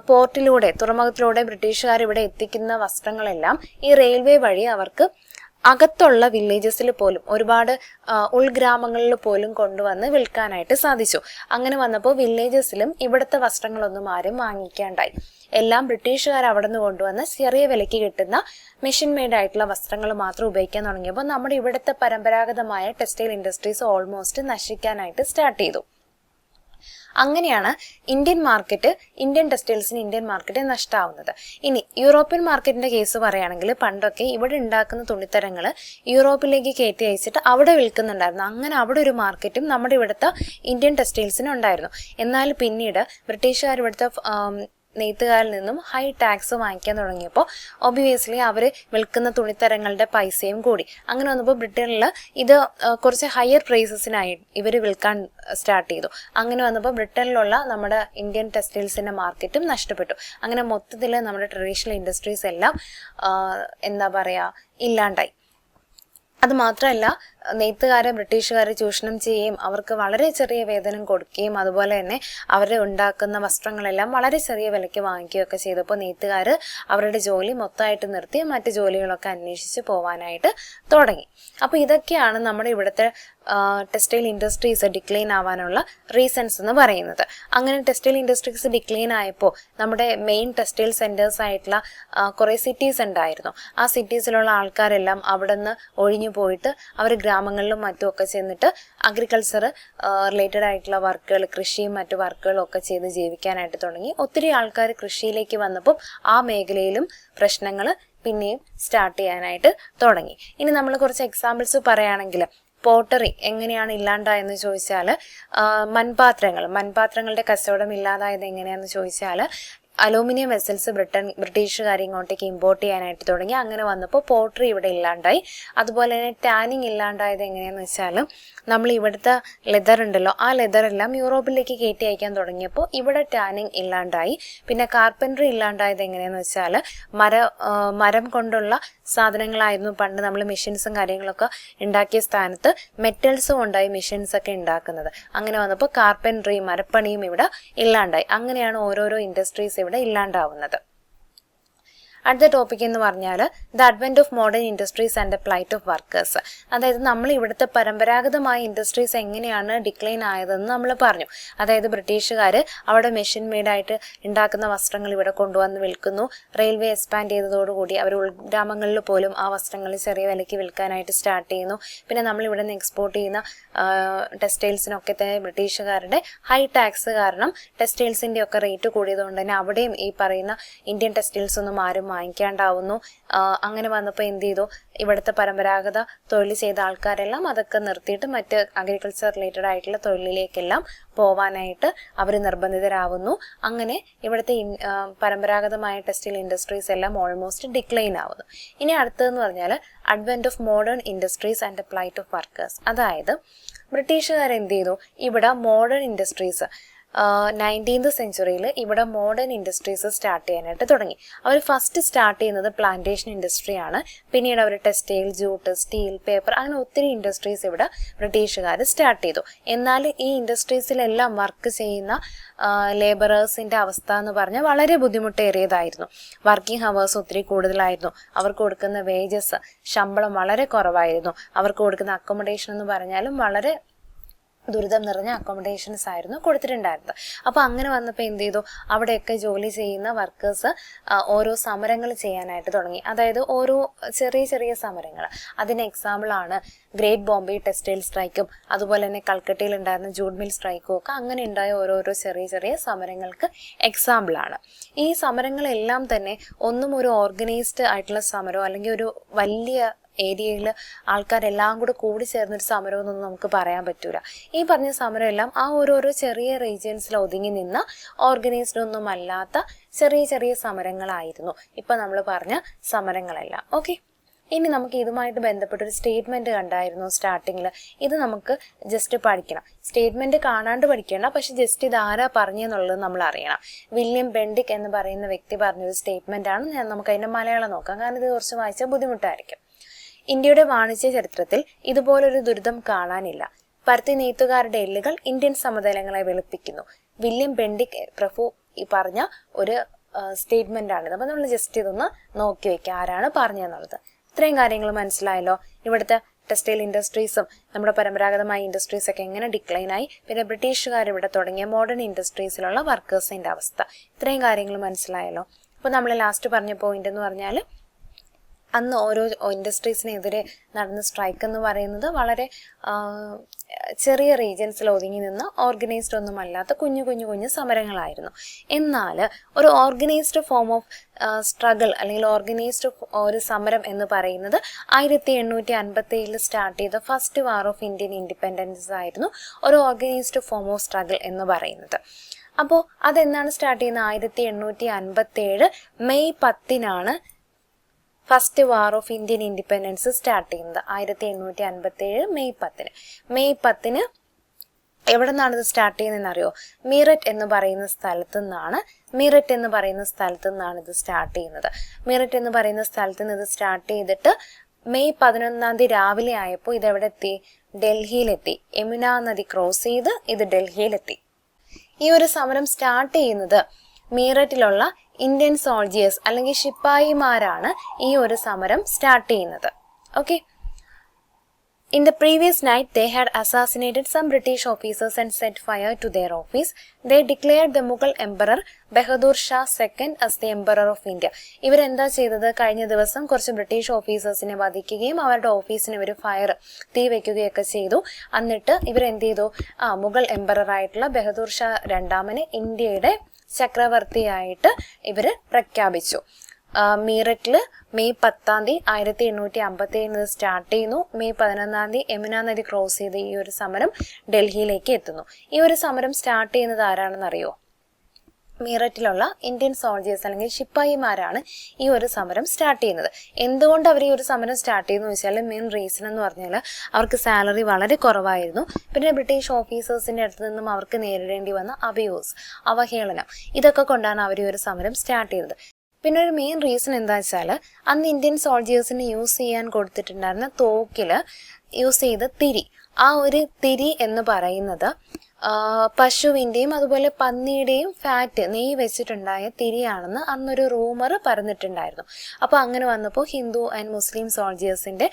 പോർട്ടിലൂടെ, തുറമുഖത്തിലൂടെ ബ്രിട്ടീഷുകാർ ഇവിടെ എത്തിക്കുന്ന വസ്ത്രങ്ങളെല്ലാം ഈ റെയിൽവേ വഴി അവർക്ക് അകത്തുള്ള വില്ലേജസിൽ പോലും, ഒരുപാട് ഉൾഗ്രാമങ്ങളിൽ പോലും കൊണ്ടുവന്ന് വിൽക്കാനായിട്ട് സാധിച്ചു. അങ്ങനെ വന്നപ്പോൾ വില്ലേജസിലും ഇവിടുത്തെ വസ്ത്രങ്ങളൊന്നും ആരും വാങ്ങിക്കാണ്ടായി. എല്ലാം ബ്രിട്ടീഷുകാർ അവിടെ നിന്ന് കൊണ്ടുവന്ന് ചെറിയ വിലയ്ക്ക് കിട്ടുന്ന മെഷീൻ മെയ്ഡ് ആയിട്ടുള്ള വസ്ത്രങ്ങൾ മാത്രം ഉപയോഗിക്കാൻ തുടങ്ങിയപ്പോൾ നമ്മുടെ ഇവിടുത്തെ പരമ്പരാഗതമായ ടെക്സ്റ്റൈൽ ഇൻഡസ്ട്രീസ് ഓൾമോസ്റ്റ് നശിക്കാനായിട്ട് സ്റ്റാർട്ട് ചെയ്തു. അങ്ങനെയാണ് ഇന്ത്യൻ ടെക്സ്റ്റൈൽസിന് ഇന്ത്യൻ മാർക്കറ്റ് നഷ്ടമാവുന്നത്. ഇനി യൂറോപ്യൻ മാർക്കറ്റിന്റെ കേസ് പറയുകയാണെങ്കിൽ പണ്ടൊക്കെ ഇവിടെ ഉണ്ടാക്കുന്ന തുണിത്തരങ്ങൾ യൂറോപ്പിലേക്ക് കയറ്റി അയച്ചിട്ട് അവിടെ വിൽക്കുന്നുണ്ടായിരുന്നു. അങ്ങനെ അവിടെ ഒരു മാർക്കറ്റും നമ്മുടെ ഇവിടുത്തെ ഇന്ത്യൻ ടെക്സ്റ്റൈൽസിന് ഉണ്ടായിരുന്നു. എന്നാൽ പിന്നീട് ബ്രിട്ടീഷുകാർ ഇവിടുത്തെ നെയ്ത്തുകാരിൽ നിന്നും ഹൈ ടാക്സ് വാങ്ങിക്കാൻ തുടങ്ങിയപ്പോൾ ഒബ്വിയസ്ലി അവർ വിൽക്കുന്ന തുണിത്തരങ്ങളുടെ പൈസയും കൂടി. അങ്ങനെ വന്നപ്പോൾ ബ്രിട്ടനിൽ ഇത് കുറച്ച് ഹയർ പ്രൈസസിനായി ഇവർ വിൽക്കാൻ സ്റ്റാർട്ട് ചെയ്തു. അങ്ങനെ വന്നപ്പോൾ ബ്രിട്ടനിലുള്ള നമ്മുടെ ഇന്ത്യൻ ടെക്സ്റ്റൈൽസിൻ്റെ മാർക്കറ്റും നഷ്ടപ്പെട്ടു. അങ്ങനെ മൊത്തത്തിൽ നമ്മുടെ ട്രഡീഷണൽ ഇൻഡസ്ട്രീസ് എല്ലാം ഇല്ലാണ്ടായി. അതുമാത്രമല്ല, നെയ്ത്തുകാരെ ബ്രിട്ടീഷുകാരെ ചൂഷണം ചെയ്യുകയും അവർക്ക് വളരെ ചെറിയ വേതനം കൊടുക്കുകയും അതുപോലെ തന്നെ അവർ ഉണ്ടാക്കുന്ന വസ്ത്രങ്ങളെല്ലാം വളരെ ചെറിയ വിലയ്ക്ക് വാങ്ങിക്കുകയൊക്കെ ചെയ്തപ്പോൾ നെയ്ത്തുകാർ അവരുടെ ജോലി മൊത്തമായിട്ട് നിർത്തി മറ്റ് ജോലികളൊക്കെ അന്വേഷിച്ച് പോകാനായിട്ട് തുടങ്ങി. അപ്പോൾ ഇതൊക്കെയാണ് നമ്മുടെ ഇവിടുത്തെ ടെക്സ്റ്റൈൽ ഇൻഡസ്ട്രീസ് ഡിക്ലൈൻ ആവാനുള്ള റീസൺസ് എന്ന് പറയുന്നത്. അങ്ങനെ ടെക്സ്റ്റൈൽ ഇൻഡസ്ട്രീസ് ഡിക്ലൈൻ ആയപ്പോൾ നമ്മുടെ മെയിൻ ടെക്സ്റ്റൈൽ സെൻറ്റേഴ്സ് ആയിട്ടുള്ള കുറേ സിറ്റീസ് ഉണ്ടായിരുന്നു. ആ സിറ്റീസിലുള്ള ആൾക്കാരെല്ലാം അവിടെ നിന്ന് ഒഴിഞ്ഞു പോയിട്ട് അവർ ഗ്രാമങ്ങളിലും മറ്റുമൊക്കെ ചെന്നിട്ട് അഗ്രികൾച്ചർ റിലേറ്റഡ് ആയിട്ടുള്ള വർക്കുകൾ, കൃഷിയും മറ്റു വർക്കുകളും ഒക്കെ ചെയ്ത് ജീവിക്കാനായിട്ട് തുടങ്ങി. ഒത്തിരി ആൾക്കാർ കൃഷിയിലേക്ക് വന്നപ്പോൾ ആ മേഖലയിലും പ്രശ്നങ്ങൾ പിന്നെയും സ്റ്റാർട്ട് ചെയ്യാനായിട്ട് തുടങ്ങി. ഇനി നമ്മൾ കുറച്ച് എക്സാമ്പിൾസ് പറയുകയാണെങ്കിൽ പോട്ടറി എങ്ങനെയാണ് ഇല്ലാണ്ടായെന്ന് ചോദിച്ചാൽ, മൺപാത്രങ്ങളുടെ കച്ചവടം ഇല്ലാതായത് എങ്ങനെയാണെന്ന് ചോദിച്ചാൽ അലൂമിനിയം വെസൽസ് ബ്രിട്ടീഷുകാർ ഇങ്ങോട്ടേക്ക് ഇമ്പോർട്ട് ചെയ്യാനായിട്ട് തുടങ്ങി. അങ്ങനെ വന്നപ്പോൾ പോട്ടറി ഇവിടെ ഇല്ലാണ്ടായി. അതുപോലെ തന്നെ ടാനിങ് ഇല്ലാണ്ടായത് എങ്ങനെയാണെന്ന് വെച്ചാൽ നമ്മൾ ഇവിടുത്തെ ലെതർ ഉണ്ടല്ലോ, ആ ലെതറെല്ലാം യൂറോപ്പിലേക്ക് കയറ്റി അയക്കാൻ തുടങ്ങിയപ്പോൾ ഇവിടെ ടാനിങ് ഇല്ലാണ്ടായി. പിന്നെ കാർപ്പൻട്രി ഇല്ലാണ്ടായത് എങ്ങനെയാണെന്ന് വെച്ചാൽ മരം കൊണ്ടുള്ള സാധനങ്ങളായിരുന്നു പണ്ട് നമ്മൾ മെഷീൻസും കാര്യങ്ങളൊക്കെ ഉണ്ടാക്കിയ സ്ഥാനത്ത് മെറ്റൽസ് കൊണ്ടായി മെഷീൻസൊക്കെ ഉണ്ടാക്കുന്നത്. അങ്ങനെ വന്നപ്പോൾ കാർപ്പൻട്രിയും മരപ്പണിയും ഇവിടെ ഇല്ലാണ്ടായി. അങ്ങനെയാണ് ഓരോരോ ഇൻഡസ്ട്രീസ് ഇവിടെ ഇല്ലാണ്ടാവുന്നത്. അടുത്ത ടോപ്പിക് എന്ന് പറഞ്ഞാൽ the advent of modern industries and the plight of workers. അതായത് നമ്മൾ ഇവിടുത്തെ പരമ്പരാഗതമായ ഇൻഡസ്ട്രീസ് എങ്ങനെയാണ് ഡിക്ലൈൻ ആയതെന്ന് നമ്മൾ പറഞ്ഞു. അതായത് ബ്രിട്ടീഷുകാർ അവിടെ മെഷീൻ മെയ്ഡായിട്ട് ഉണ്ടാക്കുന്ന വസ്ത്രങ്ങൾ ഇവിടെ കൊണ്ടുവന്ന് വിൽക്കുന്നു. റെയിൽവേ എക്സ്പാൻഡ് ചെയ്തതോടുകൂടി അവർ ഉൾഗ്രാമങ്ങളിൽ പോലും ആ വസ്ത്രങ്ങൾ ചെറിയ വിലയ്ക്ക് വിൽക്കാനായിട്ട് സ്റ്റാർട്ട് ചെയ്യുന്നു. പിന്നെ നമ്മൾ ഇവിടെ നിന്ന് എക്സ്പോർട്ട് ചെയ്യുന്ന ടെക്സ്റ്റൈൽസിനൊക്കെ തന്നെ ബ്രിട്ടീഷുകാരുടെ ഹൈ ടാക്സ് കാരണം ടെക്സ്റ്റൈൽസിൻ്റെ ഒക്കെ റേറ്റ് കൂടിയതുകൊണ്ട് തന്നെ അവിടെയും ഈ പറയുന്ന ഇന്ത്യൻ ടെക്സ്റ്റൈൽസ് ഒന്നും ആരും വാങ്ങിക്കാണ്ടാവുന്നു. അങ്ങനെ വന്നപ്പോൾ എന്ത് ചെയ്തു? ഇവിടുത്തെ പരമ്പരാഗത തൊഴിൽ ചെയ്ത ആൾക്കാരെല്ലാം അതൊക്കെ നിർത്തിയിട്ട് മറ്റ് അഗ്രികൾച്ചർ റിലേറ്റഡ് ആയിട്ടുള്ള തൊഴിലിലേക്കെല്ലാം പോവാനായിട്ട് അവർ നിർബന്ധിതരാവുന്നു. അങ്ങനെ ഇവിടുത്തെ പരമ്പരാഗതമായ ടെക്സ്റ്റൈൽ ഇൻഡസ്ട്രീസ് എല്ലാം ഓൾമോസ്റ്റ് ഡിക്ലൈൻ ആവുന്നു. ഇനി അടുത്തതെന്ന് പറഞ്ഞാൽ advent of modern industries and the plight of workers. അതായത് ബ്രിട്ടീഷുകാർ എന്ത് ചെയ്തു? ഇവിടെ മോഡേൺ ഇൻഡസ്ട്രീസ് 19th സെഞ്ച്വറിയിൽ ഇവിടെ മോഡേൺ ഇൻഡസ്ട്രീസ് സ്റ്റാർട്ട് ചെയ്യാനായിട്ട് തുടങ്ങി. അവർ ഫസ്റ്റ് സ്റ്റാർട്ട് ചെയ്യുന്നത് പ്ലാന്റേഷൻ ഇൻഡസ്ട്രിയാണ്. പിന്നീട് അവർ ടെക്സ്റ്റൈൽ, ജൂട്ട്, സ്റ്റീൽ, പേപ്പർ, അങ്ങനെ ഒത്തിരി ഇൻഡസ്ട്രീസ് ഇവിടെ ബ്രിട്ടീഷുകാർ സ്റ്റാർട്ട് ചെയ്തു. എന്നാൽ ഈ ഇൻഡസ്ട്രീസിലെല്ലാം വർക്ക് ചെയ്യുന്ന ലേബറേഴ്സിൻ്റെ അവസ്ഥ എന്ന് പറഞ്ഞാൽ വളരെ ബുദ്ധിമുട്ടേറിയതായിരുന്നു. വർക്കിംഗ് ഹവേഴ്സ് ഒത്തിരി കൂടുതലായിരുന്നു. അവർക്ക് കൊടുക്കുന്ന വേജസ്, ശമ്പളം വളരെ കുറവായിരുന്നു. അവർക്ക് കൊടുക്കുന്ന അക്കോമഡേഷൻ എന്ന് പറഞ്ഞാലും വളരെ ദുരിതം നിറഞ്ഞ അക്കോമഡേഷൻസ് ആയിരുന്നു കൊടുത്തിട്ടുണ്ടായിരുന്നത്. അപ്പോൾ അങ്ങനെ വന്നപ്പോൾ എന്ത് ചെയ്തു, അവിടെയൊക്കെ ജോലി ചെയ്യുന്ന വർക്കേഴ്സ് ഓരോ സമരങ്ങൾ ചെയ്യാനായിട്ട് തുടങ്ങി. അതായത് ഓരോ ചെറിയ ചെറിയ സമരങ്ങൾ. അതിന് എക്സാമ്പിളാണ് ഗ്രേറ്റ് ബോംബെ ടെക്സ്റ്റൈൽ സ്ട്രൈക്കും അതുപോലെ തന്നെ കൽക്കട്ടയിൽ ഉണ്ടായിരുന്ന ജൂട്ട് മിൽ സ്ട്രൈക്കും ഒക്കെ അങ്ങനെ ഉണ്ടായ ഓരോരോ ചെറിയ ചെറിയ സമരങ്ങൾക്ക് എക്സാമ്പിളാണ്. ഈ സമരങ്ങളെല്ലാം തന്നെ ഒന്നും ഒരു ഓർഗനൈസ്ഡ് ആയിട്ടുള്ള സമരമോ അല്ലെങ്കിൽ ഒരു വലിയ ഏരിയയിൽ ആൾക്കാരെല്ലാം കൂടി ചേർന്നൊരു സമരമെന്നൊന്നും നമുക്ക് പറയാൻ പറ്റൂല. ഈ പറഞ്ഞ സമരമെല്ലാം ആ ഓരോരോ ചെറിയ റീജിയൻസിൽ ഒതുങ്ങി നിന്ന ഓർഗനൈസ്ഡ് ഒന്നും അല്ലാത്ത ചെറിയ ചെറിയ സമരങ്ങളായിരുന്നു ഇപ്പം നമ്മൾ പറഞ്ഞ സമരങ്ങളെല്ലാം. ഓക്കെ, ഇനി നമുക്ക് ഇതുമായിട്ട് ബന്ധപ്പെട്ടൊരു സ്റ്റേറ്റ്മെൻറ്റ് കണ്ടായിരുന്നു സ്റ്റാർട്ടിങ്ങിൽ. ഇത് നമുക്ക് ജസ്റ്റ് പഠിക്കണം. സ്റ്റേറ്റ്മെൻറ്റ് കാണാണ്ട് പഠിക്കേണ്ട, പക്ഷെ ജസ്റ്റ് ഇത് ആരാ പറഞ്ഞെന്നുള്ളത് നമ്മൾ അറിയണം. വില്യം ബെൻഡിക് എന്ന് പറയുന്ന വ്യക്തി പറഞ്ഞൊരു സ്റ്റേറ്റ്മെൻ്റ് ആണ്. നമുക്ക് അതിൻ്റെ മലയാളം നോക്കാം, കാരണം ഇത് കുറച്ച് വായിച്ചാൽ ബുദ്ധിമുട്ടായിരിക്കും. ഇന്ത്യയുടെ വാണിജ്യ ചരിത്രത്തിൽ ഇതുപോലൊരു ദുരിതം കാണാനില്ല. പരുത്തി നെയ്ത്തുകാരുടെ എല്ലുകൾ ഇന്ത്യൻ സമതലങ്ങളെ വെളുപ്പിക്കുന്നു. വില്യം ബെൻഡിക് പ്രഭു ഈ പറഞ്ഞ ഒരു സ്റ്റേറ്റ്മെൻ്റ് ആണിത്. അപ്പോൾ നമ്മൾ ജസ്റ്റ് ഇതൊന്ന് നോക്കി വയ്ക്കുക, ആരാണ് പറഞ്ഞതെന്നുള്ളത്. ഇത്രയും കാര്യങ്ങൾ മനസ്സിലായല്ലോ. ഇവിടുത്തെ ടെക്സ്റ്റൈൽ ഇൻഡസ്ട്രീസും നമ്മുടെ പരമ്പരാഗതമായ ഇൻഡസ്ട്രീസൊക്കെ എങ്ങനെ ഡിക്ലൈനായി, പിന്നെ ബ്രിട്ടീഷുകാർ ഇവിടെ തുടങ്ങിയ മോഡേൺ ഇൻഡസ്ട്രീസിലുള്ള വർക്കേഴ്സിൻ്റെ അവസ്ഥ, ഇത്രയും കാര്യങ്ങൾ മനസ്സിലായല്ലോ. അപ്പോൾ നമ്മൾ ലാസ്റ്റ് പറഞ്ഞ പോയിന്റ് എന്ന് പറഞ്ഞാൽ അന്ന് ഓരോ ഇൻഡസ്ട്രീസിനെതിരെ നടന്ന സ്ട്രൈക്ക് എന്ന് പറയുന്നത് വളരെ ചെറിയ റീജിയൻസിൽ ഒതുങ്ങി നിന്ന് ഓർഗനൈസ്ഡ് ഒന്നും അല്ലാത്ത കുഞ്ഞു സമരങ്ങളായിരുന്നു. എന്നാൽ ഒരു ഓർഗനൈസ്ഡ് ഫോം ഓഫ് സ്ട്രഗിൾ അല്ലെങ്കിൽ ഓർഗനൈസ്ഡ് ഒരു സമരം എന്ന് പറയുന്നത് 1857 സ്റ്റാർട്ട് ചെയ്ത first war of Indian independence ആയിരുന്നു ഒരു ഓർഗനൈസ്ഡ് ഫോം ഓഫ് സ്ട്രഗിൾ എന്ന് പറയുന്നത്. അപ്പോൾ അതെന്നാണ് സ്റ്റാർട്ട് ചെയ്യുന്നത്? 1857 May 10 first war of Indian independence start ചെയ്യുന്നത്. 1857 മെയ് 10 എവിടെ നിന്നാണ് ഇത് സ്റ്റാർട്ട് ചെയ്യുന്നതെന്ന് അറിയോ? മീററ്റ് എന്ന് പറയുന്ന സ്ഥലത്തു നിന്നാണ് ഇത് സ്റ്റാർട്ട് ചെയ്യുന്നത്. മീററ്റ് എന്ന് പറയുന്ന സ്ഥലത്ത് നിന്ന് ഇത് സ്റ്റാർട്ട് ചെയ്തിട്ട് മെയ് 11 രാവിലെ ആയപ്പോൾ ഇതെവിടെ എത്തി? ഡൽഹിയിലെത്തി. യമുന നദി ക്രോസ് ചെയ്ത് ഇത് ഡൽഹിയിലെത്തി. ഈ ഒരു സമരം സ്റ്റാർട്ട് ചെയ്യുന്നത് മീററ്റിലുള്ള ഇന്ത്യൻ സോൾജിയേഴ്സ് അല്ലെങ്കിൽ ശിപ്പായിമാരാണ് ഈ ഒരു സമരം സ്റ്റാർട്ട് ചെയ്യുന്നത്. Okay, In the previous night, they had assassinated some British officers and set fire to their office. They declared the Mughal Emperor Bahadur Shah II as the Emperor of India. ഇവരെന്താ ചെയ്തത്? കഴിഞ്ഞ ദിവസം കുറച്ച് ബ്രിട്ടീഷ് ഓഫീസേഴ്സിനെ വധിക്കുകയും അവരുടെ ഓഫീസിന് ഇവർ തീ വയ്ക്കുകയൊക്കെ ചെയ്തു. എന്നിട്ട് ഇവരെന്ത് ചെയ്തു? മുഗൾ എംപറർ ആയിട്ടുള്ള ബഹദൂർ ഷാ രണ്ടാമനെ ഇന്ത്യയുടെ ചക്രവർത്തിയായിട്ട് ഇവർ പ്രഖ്യാപിച്ചു. മീററ്റിൽ മെയ് 10 1857 സ്റ്റാർട്ട് ചെയ്യുന്നു. മെയ് 11 യമുന നദി ക്രോസ് ചെയ്ത് ഈ ഒരു സമരം ഡൽഹിയിലേക്ക് എത്തുന്നു. ഈ ഒരു സമരം സ്റ്റാർട്ട് ചെയ്യുന്നത് ആരാണെന്നറിയോ? മീററ്റിലുള്ള ഇന്ത്യൻ സോൾജേഴ്സ് അല്ലെങ്കിൽ ശിപ്പായിമാരാണ് ഈ ഒരു സമരം സ്റ്റാർട്ട് ചെയ്യുന്നത്. എന്തുകൊണ്ട് അവർ ഈ ഒരു സമരം സ്റ്റാർട്ട് ചെയ്യുന്നു വെച്ചാൽ മെയിൻ റീസൺ എന്ന് പറഞ്ഞാൽ അവർക്ക് സാലറി വളരെ കുറവായിരുന്നു. പിന്നെ ബ്രിട്ടീഷ് ഓഫീസേഴ്സിൻ്റെ അടുത്ത് നിന്നും അവർക്ക് നേരിടേണ്ടി വന്ന അവഹേളനം, ഇതൊക്കെ കൊണ്ടാണ് അവർ ഈ ഒരു സമരം സ്റ്റാർട്ട് ചെയ്തത്. പിന്നെ ഒരു മെയിൻ റീസൺ എന്താ വെച്ചാൽ അന്ന് ഇന്ത്യൻ സോൾജേഴ്സിന് യൂസ് ചെയ്യാൻ കൊടുത്തിട്ടുണ്ടായിരുന്ന തോക്കിൽ യൂസ് ചെയ്ത തിരി, ആ ഒരു തിരി എന്ന് പറയുന്നത് പശുവിൻ്റെയും അതുപോലെ പന്നിയുടെയും ഫാറ്റ് നെയ്യ് വെച്ചിട്ടുണ്ടായ തിരിയാണെന്ന് അന്നൊരു റൂമർ പറഞ്ഞിട്ടുണ്ടായിരുന്നു. അപ്പോൾ അങ്ങനെ വന്നപ്പോൾ ഹിന്ദു ആൻഡ് മുസ്ലിം സോൾജേഴ്സിൻ്റെ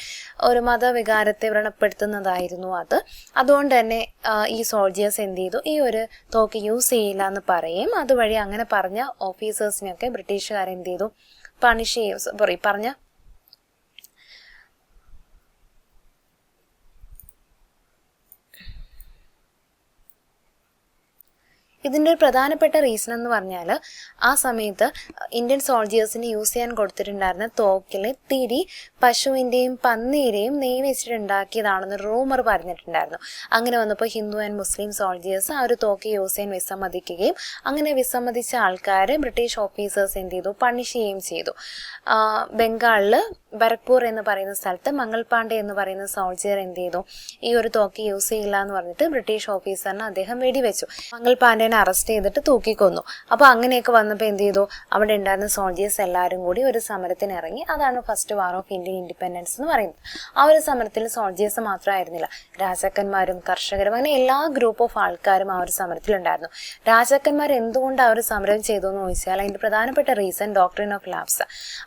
ഒരു മതവികാരത്തെ വ്രണപ്പെടുത്തുന്നതായിരുന്നു അത്. അതുകൊണ്ട് തന്നെ ഈ സോൾജേഴ്സ് എന്ത് ചെയ്തു? ഈ ഒരു തോക്ക് യൂസ് ചെയ്യില്ല എന്ന് പറയും. അതുവഴി അങ്ങനെ പറഞ്ഞ ഓഫീസേഴ്സിനൊക്കെ ബ്രിട്ടീഷുകാർ എന്ത് ചെയ്തു? പണിഷ് ചെയ്യും. പറഞ്ഞ ഇതിൻ്റെ ഒരു പ്രധാനപ്പെട്ട റീസൺ എന്ന് പറഞ്ഞാൽ ആ സമയത്ത് ഇന്ത്യൻ സോൾജേഴ്സിന് യൂസ് ചെയ്യാൻ കൊടുത്തിട്ടുണ്ടായിരുന്ന തോക്കിലെ തിരി പശുവിൻ്റെയും പന്നിയുടെയും നെയ്യ് വെച്ചിട്ടുണ്ടാക്കിയതാണെന്ന് റൂമർ പറഞ്ഞിട്ടുണ്ടായിരുന്നു. അങ്ങനെ വന്നപ്പോൾ ഹിന്ദു ആൻഡ് മുസ്ലിം സോൾജേഴ്സ് ആ ഒരു തോക്ക് യൂസ് ചെയ്യാൻ വിസമ്മതിക്കുകയും അങ്ങനെ വിസമ്മതിച്ച ആൾക്കാരെ ബ്രിട്ടീഷ് ഓഫീസേഴ്സ് എന്ത് ചെയ്തു? പണിഷ് ചെയ്യുകയും ചെയ്തു. ബംഗാളിൽ ബരക്പൂർ എന്ന് പറയുന്ന സ്ഥലത്ത് മംഗൾ പാണ്ഡെ എന്ന് പറയുന്ന സോൾജിയർ എന്ത് ചെയ്തു? ഈ ഒരു തോക്ക് യൂസ് ചെയ്യില്ല എന്ന് പറഞ്ഞിട്ട് ബ്രിട്ടീഷ് ഓഫീസറിന് അദ്ദേഹം വെടിവെച്ചു. മംഗൾ പാണ്ഡെ ദാദാബായിനെ അറസ്റ്റ് ചെയ്തിട്ട് തൂക്കിക്കൊന്നു. അപ്പോൾ അങ്ങനെയൊക്കെ വന്നപ്പോൾ എന്ത് ചെയ്തു, അവിടെ ഉണ്ടായിരുന്ന സോൾജേഴ്സ് എല്ലാവരും കൂടി ഒരു സമരത്തിന് ഇറങ്ങി. അതാണ് first war of Indian independence എന്ന് പറയുന്നത്. ആ ഒരു സമരത്തിൽ സോൾജേഴ്സ് മാത്രമായിരുന്നില്ല, രാജാക്കന്മാരും കർഷകരും അങ്ങനെ എല്ലാ ഗ്രൂപ്പ് ഓഫ് ആൾക്കാരും ആ ഒരു സമരത്തിലുണ്ടായിരുന്നു. രാജാക്കന്മാർ എന്തുകൊണ്ട് ആ ഒരു സമരം ചെയ്തു എന്ന് ചോദിച്ചാൽ അതിൻ്റെ പ്രധാനപ്പെട്ട റീസൺ ഡോക്ട്രിൻ ഓഫ് ലാപ്സ്,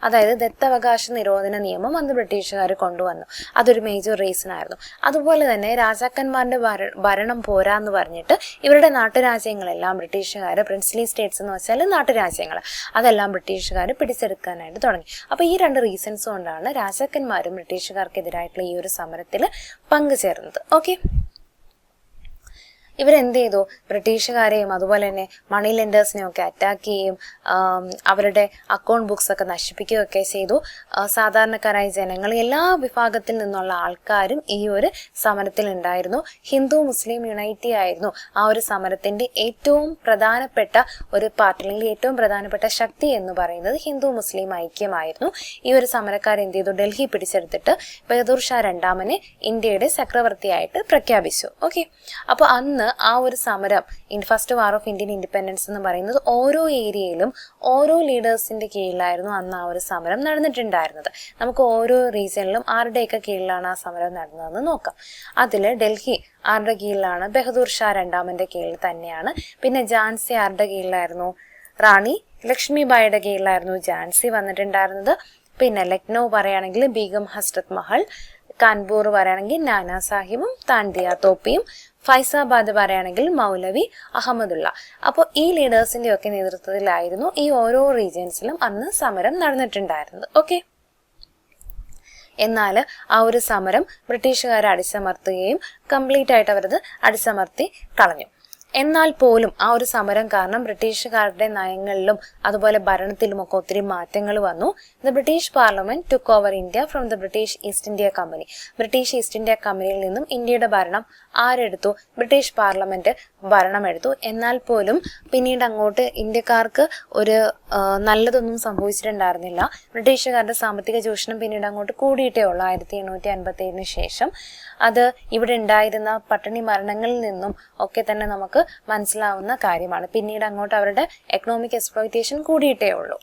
അതായത് ദത്തവകാശ നിരോധന നിയമം അന്ന് ബ്രിട്ടീഷുകാർ കൊണ്ടുവന്നു. അതൊരു മേജർ റീസൺ ആയിരുന്നു. അതുപോലെ തന്നെ രാജാക്കന്മാരുടെ ഭരണം പോരാന്ന് പറഞ്ഞിട്ട് ഇവരുടെ നാട്ടുരാജ്യങ്ങളെല്ലാം ബ്രിട്ടീഷുകാർ, പ്രിൻസ്ലി സ്റ്റേറ്റ്സ് എന്ന് വെച്ചാൽ നാട്ടുരാജ്യങ്ങൾ, അതെല്ലാം ബ്രിട്ടീഷുകാർ പിടിച്ചെടുക്കാനായിട്ട് തുടങ്ങി. അപ്പോൾ ഈ രണ്ട് റീസൺസ് കൊണ്ടാണ് രാജാക്കന്മാരും ബ്രിട്ടീഷുകാർക്കെതിരായിട്ടുള്ള ഈ ഒരു സമരത്തിൽ പങ്കുചേർന്നത്. ഓക്കെ, ഇവരെന്ത് ചെയ്തു, ബ്രിട്ടീഷുകാരെയും അതുപോലെ തന്നെ മണി ലെൻഡേഴ്സിനെയും ഒക്കെ അറ്റാക്ക് ചെയ്യും, അവരുടെ അക്കൗണ്ട് ബുക്സ് ഒക്കെ നശിപ്പിക്കുകയൊക്കെ ചെയ്തു. സാധാരണക്കാരായ ജനങ്ങൾ, എല്ലാ വിഭാഗത്തിൽ നിന്നുള്ള ആൾക്കാരും ഈ ഒരു സമരത്തിൽ ഉണ്ടായിരുന്നു. ഹിന്ദു മുസ്ലിം യുണൈറ്റി ആയിരുന്നു ആ ഒരു സമരത്തിൻ്റെ ഏറ്റവും പ്രധാനപ്പെട്ട ഒരു പാർട്ട്, അല്ലെങ്കിൽ ഏറ്റവും പ്രധാനപ്പെട്ട ശക്തി എന്ന് പറയുന്നത് ഹിന്ദു മുസ്ലിം ഐക്യമായിരുന്നു. ഈ ഒരു സമരക്കാർ എന്ത് ചെയ്തു, ഡൽഹി പിടിച്ചെടുത്തിട്ട് ബഹദൂർ ഷാ രണ്ടാമനെ ഇന്ത്യയുടെ ചക്രവർത്തിയായിട്ട് പ്രഖ്യാപിച്ചു. ഓക്കെ, അപ്പോൾ അന്ന് ആ ഒരു സമരം, first war of Indian independence എന്ന് പറയുന്നത് ഓരോ ഏരിയയിലും ഓരോ ലീഡേഴ്സിന്റെ കീഴിലായിരുന്നു അന്ന് ആ ഒരു സമരം നടന്നിട്ടുണ്ടായിരുന്നത്. നമുക്ക് ഓരോ റീജിയനിലും ആരുടെയൊക്കെ കീഴിലാണ് ആ സമരം നടന്നതെന്ന് നോക്കാം. അതിൽ ഡൽഹി ആരുടെ കീഴിലാണ്, ബഹദൂർ ഷാ രണ്ടാമന്റെ കീഴിൽ തന്നെയാണ്. പിന്നെ ഝാൻസി ആരുടെ കീഴിലായിരുന്നു, റാണി ലക്ഷ്മിബായിയുടെ കീഴിലായിരുന്നു ഝാൻസി വന്നിട്ടുണ്ടായിരുന്നത്. പിന്നെ ലക്നൗ പറയുകയാണെങ്കിൽ ബീഗം ഹസ്രത് മഹൽ, കാൺപൂർ പറയുകയാണെങ്കിൽ നാനാ സാഹിബും താൻദിയ തോപ്പിയും, ഫൈസാബാദ് പറയുകയാണെങ്കിൽ മൗലവി അഹമ്മദുള്ള. അപ്പോൾ ഈ ലീഡേഴ്സിൻ്റെ ഒക്കെ നേതൃത്വത്തിലായിരുന്നു ഈ ഓരോ റീജിയൻസിലും അന്ന് സമരം നടന്നിട്ടുണ്ടായിരുന്നത്. ഓക്കെ, എന്നാൽ ആ ഒരു സമരം ബ്രിട്ടീഷുകാരെ അടിച്ചമർത്തുകയും കംപ്ലീറ്റ് ആയിട്ട് അവരത് അടിച്ചമർത്തി കളഞ്ഞു. എന്നാൽ പോലും ആ ഒരു സമരം കാരണം ബ്രിട്ടീഷുകാരുടെ നയങ്ങളിലും അതുപോലെ ഭരണത്തിലുമൊക്കെ ഒത്തിരി മാറ്റങ്ങൾ വന്നു. The British parliament took over India from the British east India company. British east India കമ്പനിയിൽ നിന്നും ഇന്ത്യയുടെ ഭരണം ആരെടുത്തു, ബ്രിട്ടീഷ് പാർലമെന്റ് ഭരണം എടുത്തു. എന്നാൽ പോലും പിന്നീട് അങ്ങോട്ട് ഇന്ത്യക്കാർക്ക് ഒരു നല്ലതൊന്നും സംഭവിച്ചിട്ടുണ്ടായിരുന്നില്ല. ബ്രിട്ടീഷുകാരുടെ സാമ്പത്തിക ചൂഷണം പിന്നീട് അങ്ങോട്ട് കൂടിയിട്ടേ ഉള്ളൂ 1857 ശേഷം. അത് ഇവിടെ ഉണ്ടായിരുന്ന പട്ടിണി മരണങ്ങളിൽ നിന്നും ഒക്കെ തന്നെ നമുക്ക് മനസ്സിലാവുന്ന കാര്യമാണ്. പിന്നീട് അങ്ങോട്ട് അവരുടെ എക്കണോമിക് എക്സ്പ്ലോയിറ്റേഷൻ കൂടിയിട്ടേ ഉള്ളൂ.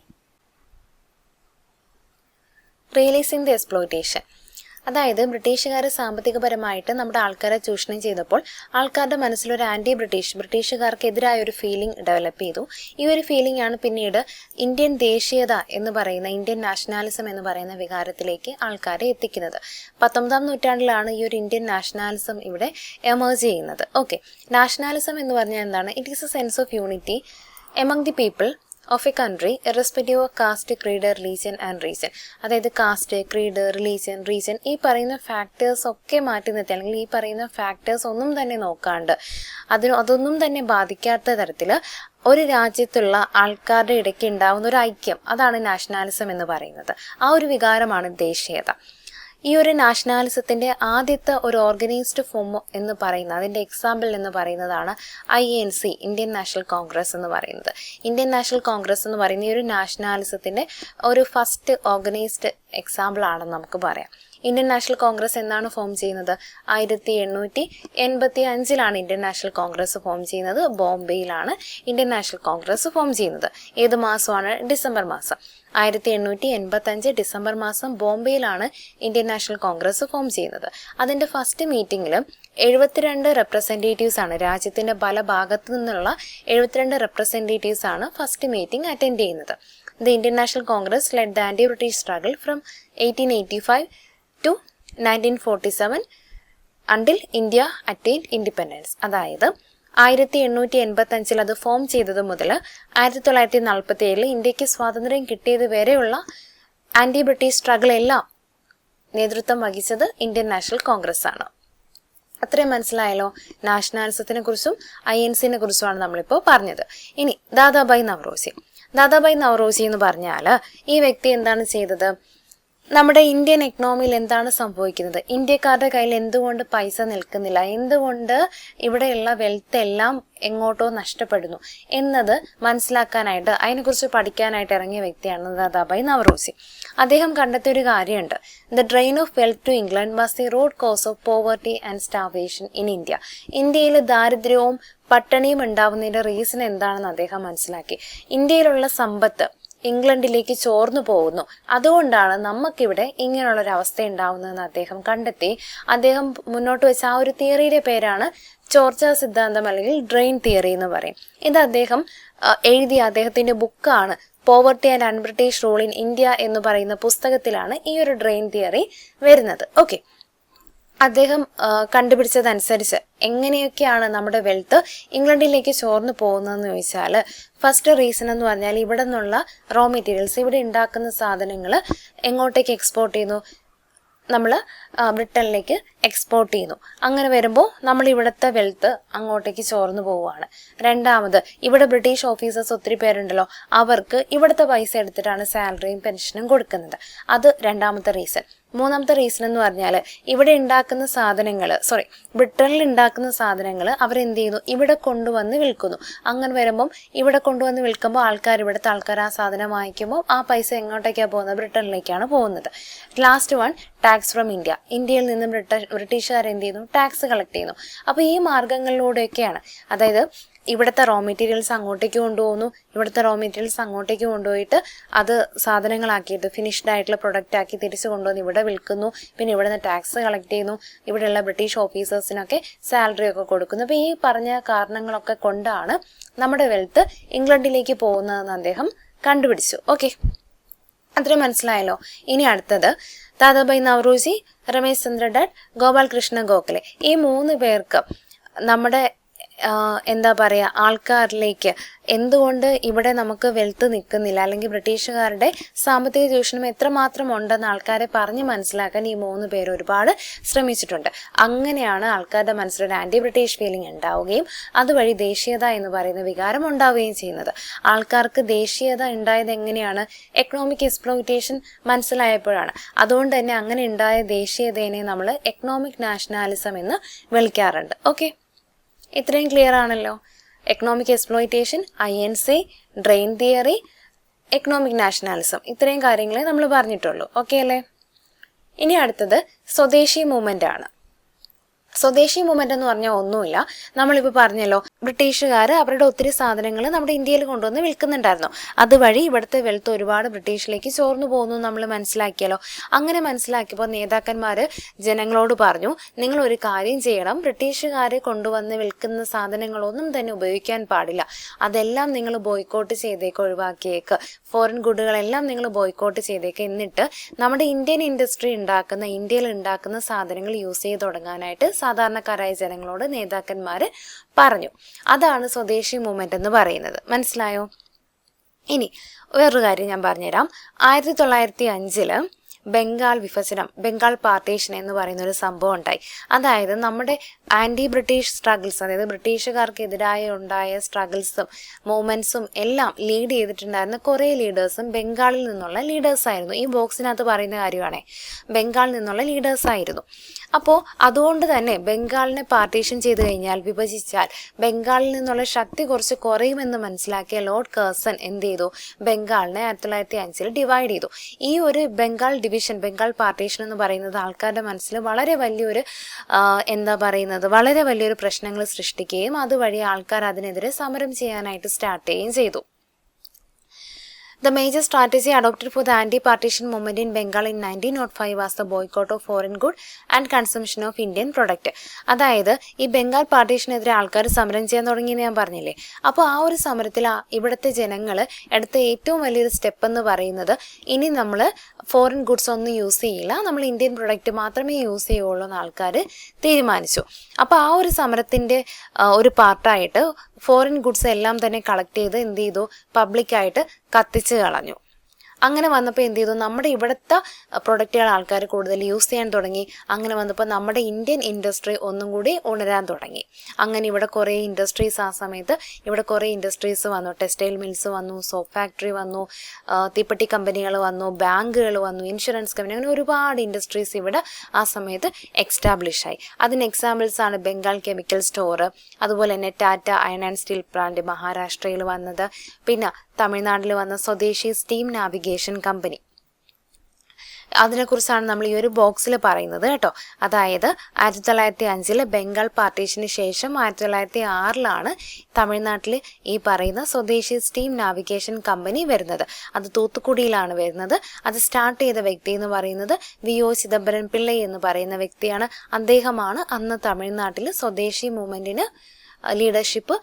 റിയലൈസിംഗ് ദ എക്സ്പ്ലോയിറ്റേഷൻ, അതായത് ബ്രിട്ടീഷുകാർ സാമ്പത്തികപരമായിട്ട് നമ്മുടെ ആൾക്കാരെ ചൂഷണം ചെയ്തപ്പോൾ ആൾക്കാരുടെ മനസ്സിലൊരു ബ്രിട്ടീഷുകാർക്കെതിരായ ഒരു ഫീലിംഗ് ഡെവലപ്പ് ചെയ്തു. ഈ ഒരു ഫീലിംഗ് ആണ് പിന്നീട് ഇന്ത്യൻ ദേശീയത എന്ന് പറയുന്ന, ഇന്ത്യൻ നാഷണാലിസം എന്ന് പറയുന്ന വികാരത്തിലേക്ക് ആൾക്കാരെ എത്തിക്കുന്നത്. 19-ാം നൂറ്റാണ്ടിലാണ് ഈ ഒരു ഇന്ത്യൻ നാഷണാലിസം ഇവിടെ എമേർജ് ചെയ്യുന്നത്. ഓക്കെ, നാഷണാലിസം എന്ന് പറഞ്ഞാൽ എന്താണ്? It is A sense of unity among the people of A country irrespective of caste, creed, religion and reason. അതായത് കാസ്റ്റ്, ക്രീഡ്, റീജൻ ഈ പറയുന്ന ഫാക്ടേഴ്സ് ഒക്കെ മാറ്റി നിർത്തി, അല്ലെങ്കിൽ ഈ പറയുന്ന ഫാക്ടേഴ്സ് ഒന്നും തന്നെ നോക്കാണ്ട്, അതൊന്നും തന്നെ ബാധിക്കാത്ത തരത്തിൽ ഒരു രാജ്യത്തുള്ള ആൾക്കാരുടെ ഇടയ്ക്ക് ഉണ്ടാകുന്ന ഒരു ഐക്യം, അതാണ് നാഷണാലിസം എന്ന് പറയുന്നത്. ആ ഒരു വികാരമാണ് ദേശീയത. ഈ ഒരു നാഷണാലിസത്തിൻ്റെ ആദ്യത്തെ ഒരു ഓർഗനൈസ്ഡ് ഫോം എന്ന് പറയുന്നത്, അതിൻ്റെ എക്സാമ്പിൾ എന്ന് പറയുന്നതാണ് INC, ഇന്ത്യൻ നാഷണൽ കോൺഗ്രസ് എന്ന് പറയുന്നത്. ഇന്ത്യൻ നാഷണൽ കോൺഗ്രസ് എന്ന് പറയുന്ന ഈ ഒരു നാഷണാലിസത്തിൻ്റെ ഒരു ഫസ്റ്റ് ഓർഗനൈസ്ഡ് എക്സാമ്പിൾ ആണെന്ന് നമുക്ക് പറയാം. ഇന്ത്യൻ നാഷണൽ കോൺഗ്രസ് എന്നാണ് ഫോം ചെയ്യുന്നത്? 1885 ഇന്ത്യൻ നാഷണൽ കോൺഗ്രസ് ഫോം ചെയ്യുന്നത്. ബോംബെയിലാണ് ഇന്ത്യൻ നാഷണൽ കോൺഗ്രസ് ഫോം ചെയ്യുന്നത്. ഏത് മാസമാണ്? ഡിസംബർ മാസം. 1885 ഡിസംബർ മാസം ബോംബെയിലാണ് ഇന്ത്യൻ നാഷണൽ കോൺഗ്രസ് ഫോം ചെയ്യുന്നത്. അതിൻ്റെ ഫസ്റ്റ് മീറ്റിംഗിൽ 72 റെപ്രസെൻറ്റേറ്റീവ്സ് ആണ്, രാജ്യത്തിൻ്റെ പല ഭാഗത്തു നിന്നുള്ള 72 റെപ്രസെൻറ്റേറ്റീവ്സ് ആണ് ഫസ്റ്റ് മീറ്റിംഗ് അറ്റൻഡ് ചെയ്യുന്നത്. The Indian National Congress led the anti British struggle from 1885 to 1947 until India attained independence. അതായത് 1885 അത് ഫോം ചെയ്തത് മുതൽ 1947 ഇന്ത്യക്ക് സ്വാതന്ത്ര്യം കിട്ടിയത് വരെയുള്ള ആൻറ്റി ബ്രിട്ടീഷ് സ്ട്രഗിൾ എല്ലാം നേതൃത്വം വഹിച്ചത് ഇന്ത്യൻ നാഷണൽ കോൺഗ്രസ് ആണ്. അത്രയും മനസ്സിലായല്ലോ. നാഷണാലിസത്തിനെ കുറിച്ചും INCനെ കുറിച്ചുമാണ് നമ്മളിപ്പോൾ പറഞ്ഞത്. ഇനി ദാദാഭായ് നവറോസി എന്ന് പറഞ്ഞാൽ ഈ വ്യക്തി എന്താണ് ചെയ്തത്? നമ്മുടെ ഇന്ത്യൻ എക്കണോമിയിൽ എന്താണ് സംഭവിക്കുന്നത്, ഇന്ത്യക്കാരുടെ കയ്യിൽ എന്തുകൊണ്ട് പൈസ നിൽക്കുന്നില്ല, എന്തുകൊണ്ട് ഇവിടെയുള്ള വെൽത്ത് എല്ലാം എങ്ങോട്ടോ നഷ്ടപ്പെടുന്നു എന്നത് മനസ്സിലാക്കാനായിട്ട്, അതിനെക്കുറിച്ച് പഠിക്കാനായിട്ട് ഇറങ്ങിയ വ്യക്തിയാണ് ദാദാഭായ് നവറോസി. അദ്ദേഹം കണ്ടെത്തിയ ഒരു കാര്യമുണ്ട്. The drain of wealth to England was the root cause of poverty and starvation in India. ഇന്ത്യയിൽ ദാരിദ്ര്യവും പട്ടിണിയും ഉണ്ടാവുന്നതിന്റെ റീസൺ എന്താണെന്ന് അദ്ദേഹം മനസ്സിലാക്കി. ഇന്ത്യയിലുള്ള സമ്പത്ത് ഇംഗ്ലണ്ടിലേക്ക് ചോർന്നു പോകുന്നു, അതുകൊണ്ടാണ് നമുക്കിവിടെ ഇങ്ങനെയുള്ളൊരവസ്ഥ ഉണ്ടാവുന്നതെന്ന് അദ്ദേഹം കണ്ടെത്തി. അദ്ദേഹം മുന്നോട്ട് വെച്ച ആ ഒരു തിയറിയുടെ പേരാണ് ചോർച്ചാ സിദ്ധാന്തം അല്ലെങ്കിൽ ഡ്രെയിൻ തിയറി എന്ന് പറയും. ഇത് അദ്ദേഹം എഴുതിയ അദ്ദേഹത്തിന്റെ ബുക്കാണ് poverty and un-British rule in India എന്ന് പറയുന്ന പുസ്തകത്തിലാണ് ഈ ഒരു ഡ്രെയിൻ തിയറി വരുന്നത്. ഓക്കെ, അദ്ദേഹം കണ്ടുപിടിച്ചതനുസരിച്ച് എങ്ങനെയൊക്കെയാണ് നമ്മുടെ വെൽത്ത് ഇംഗ്ലണ്ടിലേക്ക് ചോർന്നു പോകുന്നതെന്ന് ചോദിച്ചാൽ, ഫസ്റ്റ് റീസൺ എന്ന് പറഞ്ഞാൽ ഇവിടെ നിന്നുള്ള റോ മെറ്റീരിയൽസ്, ഇവിടെ ഉണ്ടാക്കുന്ന സാധനങ്ങൾ എങ്ങോട്ടേക്ക് എക്സ്പോർട്ട് ചെയ്യുന്നു? നമ്മൾ ബ്രിട്ടനിലേക്ക് എക്സ്പോർട്ട് ചെയ്യുന്നു. അങ്ങനെ വരുമ്പോൾ നമ്മൾ ഇവിടുത്തെ വെൽത്ത് അങ്ങോട്ടേക്ക് ചോർന്നു പോവുകയാണ്. രണ്ടാമത്, ഇവിടെ ബ്രിട്ടീഷ് ഓഫീസേഴ്സ് ഒത്തിരി പേരുണ്ടല്ലോ, അവർക്ക് ഇവിടുത്തെ പൈസ എടുത്തിട്ടാണ് സാലറിയും പെൻഷനും കൊടുക്കുന്നത്. അത് രണ്ടാമത്തെ റീസൺ. മൂന്നാമത്തെ റീസൺ എന്ന് പറഞ്ഞാൽ ഇവിടെ ഉണ്ടാക്കുന്ന സാധനങ്ങൾ ബ്രിട്ടനിൽ ഉണ്ടാക്കുന്ന സാധനങ്ങൾ അവരെന്ത് ചെയ്യുന്നു? ഇവിടെ കൊണ്ടുവന്ന് വിൽക്കുന്നു. അങ്ങനെ വരുമ്പം ഇവിടെ കൊണ്ടുവന്ന് വിൽക്കുമ്പോൾ ഇവിടുത്തെ ആൾക്കാർ ആ സാധനം വാങ്ങിക്കുമ്പോൾ ആ പൈസ എങ്ങോട്ടേക്കാണ് പോകുന്നത്? ബ്രിട്ടനിലേക്കാണ് പോകുന്നത്. Last one, tax from India. ഇന്ത്യയിൽ നിന്നും ബ്രിട്ടീഷുകാർ എന്ത് ചെയ്യുന്നു? ടാക്സ് കളക്ട് ചെയ്യുന്നു. അപ്പോൾ ഈ മാർഗങ്ങളിലൂടെയൊക്കെയാണ്, അതായത് ഇവിടുത്തെ റോ മെറ്റീരിയൽസ് അങ്ങോട്ടേക്ക് കൊണ്ടുപോകുന്നു, ഇവിടുത്തെ റോ മെറ്റീരിയൽസ് അങ്ങോട്ടേക്ക് കൊണ്ടുപോയിട്ട് അത് സാധനങ്ങളാക്കിയിട്ട് ഫിനിഷ്ഡ് ആയിട്ടുള്ള പ്രൊഡക്റ്റ് ആക്കി തിരിച്ചു കൊണ്ടുവന്ന് ഇവിടെ വിൽക്കുന്നു. പിന്നെ ഇവിടെ നിന്ന് ടാക്സ് കളക്ട് ചെയ്യുന്നു, ഇവിടെയുള്ള ബ്രിട്ടീഷ് ഓഫീസേഴ്സിനൊക്കെ സാലറി ഒക്കെ കൊടുക്കുന്നു. അപ്പോൾ ഈ പറഞ്ഞ കാരണങ്ങളൊക്കെ കൊണ്ടാണ് നമ്മുടെ വെൽത്ത് ഇംഗ്ലണ്ടിലേക്ക് പോകുന്നതെന്ന് അദ്ദേഹം കണ്ടുപിടിച്ചു. ഓക്കെ, അത്രയും മനസ്സിലായല്ലോ. ഇനി അടുത്തത്, ദാദാഭായ് നവറോജി, രമേശ് ചന്ദ്ര ഡട്ട്, ഗോപാൽ കൃഷ്ണ ഗോഖലെ, ഈ 3 പേർക്ക് നമ്മുടെ ആൾക്കാരിലേക്ക് എന്തുകൊണ്ട് ഇവിടെ നമുക്ക് വെൽത്ത് നിൽക്കുന്നില്ല, അല്ലെങ്കിൽ ബ്രിട്ടീഷുകാരുടെ സാമ്പത്തിക ചൂഷണം എത്രമാത്രം ഉണ്ടെന്ന് ആൾക്കാരെ പറഞ്ഞ് മനസ്സിലാക്കാൻ ഈ 3 പേര് ഒരുപാട് ശ്രമിച്ചിട്ടുണ്ട്. അങ്ങനെയാണ് ആൾക്കാരുടെ മനസ്സിലൊരു ആൻറ്റി ബ്രിട്ടീഷ് ഫീലിംഗ് ഉണ്ടാവുകയും അതുവഴി ദേശീയത എന്ന് പറയുന്ന വികാരം ഉണ്ടാവുകയും ചെയ്യുന്നത്. ആൾക്കാർക്ക് ദേശീയത ഉണ്ടായത് എങ്ങനെയാണ്? എക്കണോമിക് എക്സ്പ്ലോയിറ്റേഷൻ മനസ്സിലായപ്പോഴാണ്. അതുകൊണ്ട് തന്നെ അങ്ങനെ ഉണ്ടായ ദേശീയതയെ നമ്മൾ എക്കണോമിക് നാഷണാലിസം എന്ന് വിളിക്കാറുണ്ട്. ഓക്കെ, ഇത്രയും ക്ലിയർ ആണല്ലോ. Economic exploitation, INC, drain theory, economic nationalism, ഇത്രയും കാര്യങ്ങളെ നമ്മൾ പറഞ്ഞിട്ടുള്ളൂ. ഓക്കെ അല്ലേ? ഇനി അടുത്തത് സ്വദേശി മൂവ്മെന്റ് ആണ്. സ്വദേശി മൂവ്മെന്റ് എന്ന് പറഞ്ഞാൽ ഒന്നുമില്ല, നമ്മളിപ്പോൾ പറഞ്ഞല്ലോ, ബ്രിട്ടീഷുകാർ അവരുടെ ഒത്തിരി സാധനങ്ങൾ നമ്മുടെ ഇന്ത്യയിൽ കൊണ്ടുവന്ന് വിൽക്കുന്നുണ്ടായിരുന്നു. അതുവഴി ഇവിടുത്തെ വെൽത്ത് ഒരുപാട് ബ്രിട്ടീഷിലേക്ക് ചോർന്നു പോകുന്നു നമ്മൾ മനസ്സിലാക്കിയല്ലോ. അങ്ങനെ മനസ്സിലാക്കിയപ്പോൾ നേതാക്കന്മാർ ജനങ്ങളോട് പറഞ്ഞു, നിങ്ങൾ ഒരു കാര്യം ചെയ്യണം, ബ്രിട്ടീഷുകാർ കൊണ്ടുവന്ന് വിൽക്കുന്ന സാധനങ്ങളൊന്നും തന്നെ ഉപയോഗിക്കാൻ പാടില്ല, അതെല്ലാം നിങ്ങൾ ബോയ്ക്കോട്ട് ചെയ്തേക്ക്, ഒഴിവാക്കിയേക്ക്, ഫോറിൻ ഗുഡുകളെല്ലാം നിങ്ങൾ ബോയ്ക്കോട്ട് ചെയ്തേക്ക്, എന്നിട്ട് നമ്മുടെ ഇന്ത്യൻ ഇൻഡസ്ട്രി ഉണ്ടാക്കുന്ന, ഇന്ത്യയിൽ ഉണ്ടാക്കുന്ന സാധനങ്ങൾ യൂസ് ചെയ്ത് തുടങ്ങാനായിട്ട് സാധാരണക്കാരായ ജനങ്ങളോട് നേതാക്കന്മാർ പറഞ്ഞു. അതാണ് സ്വദേശി മൂവ്മെന്റ് എന്ന് പറയുന്നത്. മനസ്സിലായോ? ഇനി വേറൊരു കാര്യം ഞാൻ പറഞ്ഞുതരാം. 1905 ബംഗാൾ വിഭജനം, ബംഗാൾ പാർട്ടീഷൻ എന്ന് പറയുന്ന ഒരു സംഭവം ഉണ്ടായി. അതായത് നമ്മുടെ ആൻറ്റി ബ്രിട്ടീഷ് സ്ട്രഗിൾസ്, അതായത് ബ്രിട്ടീഷുകാർക്കെതിരായ ഉണ്ടായ സ്ട്രഗിൾസും മൂവ്മെന്റ്സും എല്ലാം ലീഡ് ചെയ്തിട്ടുണ്ടായിരുന്ന കുറേ ലീഡേഴ്സും ബംഗാളിൽ നിന്നുള്ള ലീഡേഴ്സായിരുന്നു. ഈ ബോക്സിനകത്ത് പറയുന്ന കാര്യമാണേ, ബംഗാളിൽ നിന്നുള്ള ലീഡേഴ്സായിരുന്നു. അപ്പോൾ അതുകൊണ്ട് തന്നെ ബംഗാളിനെ പാർട്ടീഷൻ ചെയ്ത് കഴിഞ്ഞാൽ, വിഭജിച്ചാൽ ബംഗാളിൽ നിന്നുള്ള ശക്തി കുറച്ച് കുറയുമെന്ന് മനസ്സിലാക്കിയ ലോർഡ് കേഴ്സൺ എന്ത് ചെയ്തു? ബംഗാളിനെ 1905 ഡിവൈഡ് ചെയ്തു. ഈ ഒരു ബംഗാൾ ഡിവിഷൻ, ബംഗാൾ പാർട്ടീഷൻ എന്ന് പറയുന്നത് ആൾക്കാരുടെ മനസ്സിൽ വളരെ വലിയൊരു വളരെ വലിയൊരു പ്രശ്നങ്ങൾ സൃഷ്ടിക്കുകയും അതുവഴി ആൾക്കാർ അതിനെതിരെ സമരം ചെയ്യാനായിട്ട് സ്റ്റാർട്ട് ചെയ്യുകയും ചെയ്തു. The major strategy adopted for the anti-partition movement in Bengal in 1905 was the boycott of foreign good and consumption of Indian product. അതായത് ഈ ബംഗാൾ പാർട്ടീഷനെതിരെ ആൾക്കാർ സമരം ചെയ്യാൻ തുടങ്ങിയെന്ന് ഞാൻ പറഞ്ഞില്ലേ. അപ്പോൾ ആ ഒരു സമരത്തിൽ ഇവിടുത്തെ ജനങ്ങൾ എടുത്ത ഏറ്റവും വലിയൊരു സ്റ്റെപ്പ് എന്ന് പറയുന്നത്, ഇനി നമ്മൾ ഫോറിൻ ഗുഡ്സ് ഒന്നും യൂസ് ചെയ്യില്ല, നമ്മൾ ഇന്ത്യൻ പ്രൊഡക്റ്റ് മാത്രമേ യൂസ് ചെയ്യുള്ളൂ എന്ന് ആൾക്കാർ തീരുമാനിച്ചു. അപ്പോൾ ആ ഒരു സമരത്തിൻ്റെ ഒരു പാർട്ടായിട്ട് ഫോറിൻ ഗുഡ്സ് എല്ലാം തന്നെ കളക്ട് ചെയ്ത് എന്ത് ചെയ്തു? പബ്ലിക്കായിട്ട് കത്തിച്ച് കളഞ്ഞു. അങ്ങനെ വന്നപ്പോൾ എന്ത് ചെയ്തു? നമ്മുടെ ഇവിടുത്തെ പ്രൊഡക്റ്റുകൾ ആൾക്കാർ കൂടുതൽ യൂസ് ചെയ്യാൻ തുടങ്ങി. അങ്ങനെ വന്നപ്പോൾ നമ്മുടെ ഇന്ത്യൻ ഇൻഡസ്ട്രി ഒന്നും കൂടി ഉണരാൻ തുടങ്ങി. അങ്ങനെ ഇവിടെ കുറേ ഇൻഡസ്ട്രീസ്, ആ സമയത്ത് ഇവിടെ കുറേ ഇൻഡസ്ട്രീസ് വന്നു. ടെക്സ്റ്റൈൽ മിൽസ് വന്നു, സോപ്പ് ഫാക്ടറി വന്നു, തീപ്പെട്ടി കമ്പനികൾ വന്നു, ബാങ്കുകൾ വന്നു, ഇൻഷുറൻസ് കമ്പനി, അങ്ങനെ ഒരുപാട് ഇൻഡസ്ട്രീസ് ഇവിടെ ആ സമയത്ത് എക്സ്റ്റാബ്ലിഷ് ആയി. അതിന് എക്സാമ്പിൾസാണ് ബംഗാൾ കെമിക്കൽ സ്റ്റോർ, അതുപോലെ തന്നെ Tata iron and steel plant മഹാരാഷ്ട്രയിൽ വന്നത്, പിന്നെ തമിഴ്നാട്ടിൽ വന്ന സ്വദേശി സ്റ്റീം നാവിഗേഷൻ കമ്പനി. അതിനെക്കുറിച്ചാണ് നമ്മൾ ഈ ഒരു ബോക്സിൽ പറയുന്നത് കേട്ടോ. അതായത് 1905 ബംഗാൾ പാർട്ടീഷന് ശേഷം 1906 തമിഴ്നാട്ടിൽ ഈ പറയുന്ന സ്വദേശി സ്റ്റീം നാവിഗേഷൻ കമ്പനി വരുന്നത്. അത് തൂത്തുക്കുടിയിലാണ് വരുന്നത്. അത് സ്റ്റാർട്ട് ചെയ്ത വ്യക്തി എന്ന് പറയുന്നത് VO ചിദംബരം പിള്ളൈ എന്ന് പറയുന്ന വ്യക്തിയാണ്. അദ്ദേഹമാണ് അന്ന് തമിഴ്നാട്ടിൽ സ്വദേശി മൂവ്മെൻറ്റിന് ലീഡർഷിപ്പ്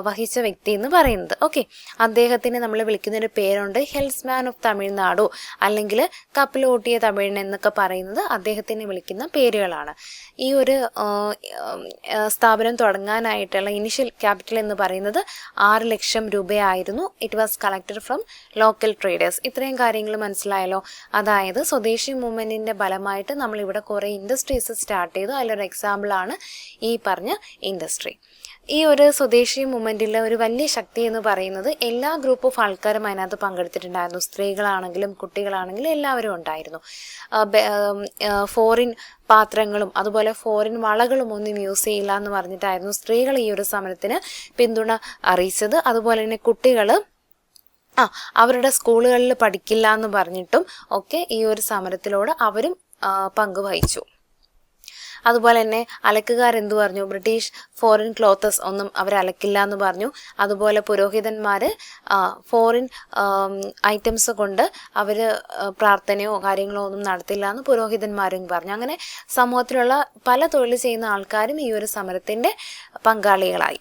വഹിച്ച വ്യക്തി എന്ന് പറയുന്നത്. ഓക്കെ, അദ്ദേഹത്തിന് നമ്മൾ വിളിക്കുന്നൊരു പേരുണ്ട്, ഹെൽസ്മാൻ ഓഫ് തമിഴ്നാടു അല്ലെങ്കിൽ കപ്പലോട്ടിയ തമിഴൻ എന്നൊക്കെ പറയുന്നത് അദ്ദേഹത്തിന് വിളിക്കുന്ന പേരുകളാണ്. ഈ ഒരു സ്ഥാപനം തുടങ്ങാനായിട്ടുള്ള ഇനിഷ്യൽ ക്യാപിറ്റൽ എന്ന് പറയുന്നത് 6 ലക്ഷം രൂപയായിരുന്നു. It was collected from local traders. ഇത്രയും കാര്യങ്ങൾ മനസ്സിലായല്ലോ. അതായത് സ്വദേശി മൂവ്മെൻറ്റിൻ്റെ ഫലമായിട്ട് നമ്മളിവിടെ കുറേ ഇൻഡസ്ട്രീസ് സ്റ്റാർട്ട് ചെയ്തു. അതിലൊരു എക്സാമ്പിളാണ് ഈ പറഞ്ഞ ഇൻഡസ്ട്രി. ഈ ഒരു സ്വദേശി മൂവ്മെൻറ്റിലെ ഒരു വലിയ ശക്തി എന്ന് പറയുന്നത് എല്ലാ ഗ്രൂപ്പ് ഓഫ് ആൾക്കാരും അതിനകത്ത് പങ്കെടുത്തിട്ടുണ്ടായിരുന്നു. സ്ത്രീകളാണെങ്കിലും കുട്ടികളാണെങ്കിലും എല്ലാവരും ഉണ്ടായിരുന്നു. ഫോറിൻ പാത്രങ്ങളും അതുപോലെ ഫോറിൻ വളകളും ഒന്നും യൂസ് ചെയ്യില്ല എന്ന് പറഞ്ഞിട്ടായിരുന്നു സ്ത്രീകൾ ഈ ഒരു സമരത്തിന് പിന്തുണ അറിയിച്ചത്. അതുപോലെ തന്നെ കുട്ടികൾ അവരുടെ സ്കൂളുകളിൽ പഠിക്കില്ല എന്ന് പറഞ്ഞിട്ടും ഒക്കെ ഈ ഒരു സമരത്തിലൂടെ അവരും പങ്കുവഹിച്ചു. അതുപോലെ തന്നെ അലക്കുകാരെന്തു പറഞ്ഞു? ബ്രിട്ടീഷ് ഫോറിൻ ക്ലോത്തസ് ഒന്നും അവർ അലക്കില്ല എന്ന് പറഞ്ഞു. അതുപോലെ പുരോഹിതന്മാർ ഫോറിൻ ഐറ്റംസ് കൊണ്ട് അവർ പ്രാർത്ഥനയോ കാര്യങ്ങളോ ഒന്നും നടത്തില്ല എന്ന് പുരോഹിതന്മാരും പറഞ്ഞു. അങ്ങനെ സമൂഹത്തിലുള്ള പല തൊഴിൽ ചെയ്യുന്ന ആൾക്കാരും ഈ ഒരു സമരത്തിൻ്റെ പങ്കാളികളായി.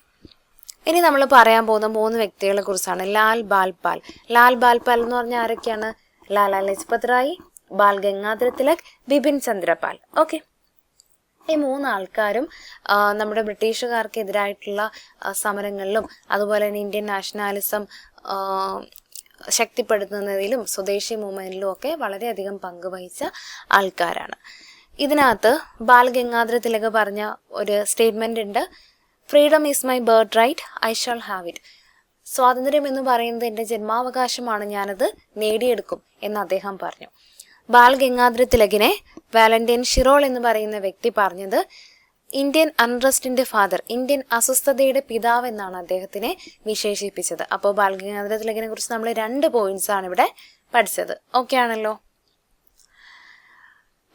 ഇനി നമ്മൾ പറയാൻ പോകുന്ന 3 വ്യക്തികളെ കുറിച്ചാണ്. ലാൽ ബാൽ പാൽ. ലാൽ ബാൽ പാൽ എന്ന് പറഞ്ഞാൽ ആരൊക്കെയാണ്? ലാലാ ലജ്പത് റായ്, ബാൽ ഗംഗാധര തിലക്, ബിപിൻ ചന്ദ്രപാൽ. ഓക്കെ, ഈ 3 ആൾക്കാരും നമ്മുടെ ബ്രിട്ടീഷുകാർക്കെതിരായിട്ടുള്ള സമരങ്ങളിലും അതുപോലെ തന്നെ ഇന്ത്യൻ നാഷണാലിസം ശക്തിപ്പെടുത്തുന്നതിലും സ്വദേശി മൂവ്മെൻറ്റിലും ഒക്കെ വളരെയധികം പങ്കുവഹിച്ച ആൾക്കാരാണ്. ഇതിനകത്ത് ബാൽ ഗംഗാധര തിലക് പറഞ്ഞ ഒരു സ്റ്റേറ്റ്മെൻ്റ് ഉണ്ട്, freedom is my birth right, I shall have it. സ്വാതന്ത്ര്യം എന്ന് പറയുന്നത് എൻ്റെ ജന്മാവകാശമാണ്, ഞാനത് നേടിയെടുക്കും എന്ന് അദ്ദേഹം പറഞ്ഞു. ബാൽ ഗംഗാധര തിലകിനെ വാലന്റൈൻ ഷിറോൾ എന്ന് പറയുന്ന വ്യക്തി പറഞ്ഞത് ഇന്ത്യൻ അൺറസ്റ്റിൻ്റെ ഫാദർ, ഇന്ത്യൻ അസ്വസ്ഥതയുടെ പിതാവ് എന്നാണ് അദ്ദേഹത്തിനെ വിശേഷിപ്പിച്ചത്. അപ്പോൾ ബാൽ ഗംഗാധര തിലകിനെ കുറിച്ച് നമ്മൾ 2 പോയിന്റ്സാണ് ഇവിടെ പഠിച്ചത്. ഓക്കെ ആണല്ലോ.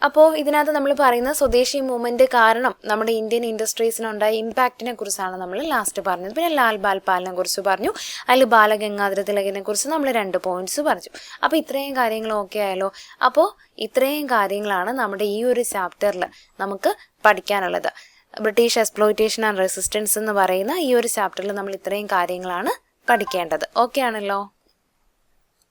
അപ്പോൾ ഇതിനകത്ത് നമ്മൾ പറയുന്ന സ്വദേശി മൂവ്മെൻറ്റ് കാരണം നമ്മുടെ ഇന്ത്യൻ ഇൻഡസ്ട്രീസിനുണ്ടായ ഇമ്പാക്റ്റിനെ കുറിച്ചാണ് നമ്മൾ ലാസ്റ്റ് പറഞ്ഞത്. പിന്നെ ലാൽ ബാൽ പാലിനെ കുറിച്ച് പറഞ്ഞു. അതിൽ ബാലഗംഗാധര തിലകിനെ കുറിച്ച് നമ്മൾ 2 പോയിന്റ്സ് പറഞ്ഞു. അപ്പോൾ ഇത്രയും കാര്യങ്ങൾ ഓക്കെ ആയല്ലോ. അപ്പോൾ ഇത്രയും കാര്യങ്ങളാണ് നമ്മുടെ ഈ ഒരു ചാപ്റ്ററിൽ നമുക്ക് പഠിക്കാനുള്ളത്. ബ്രിട്ടീഷ് എക്സ്പ്ലോയിറ്റേഷൻ ആൻഡ് റെസിസ്റ്റൻസ് എന്ന് പറയുന്ന ഈ ഒരു ചാപ്റ്ററിൽ നമ്മൾ ഇത്രയും കാര്യങ്ങളാണ് പഠിക്കേണ്ടത്. ഓക്കെ ആണല്ലോ.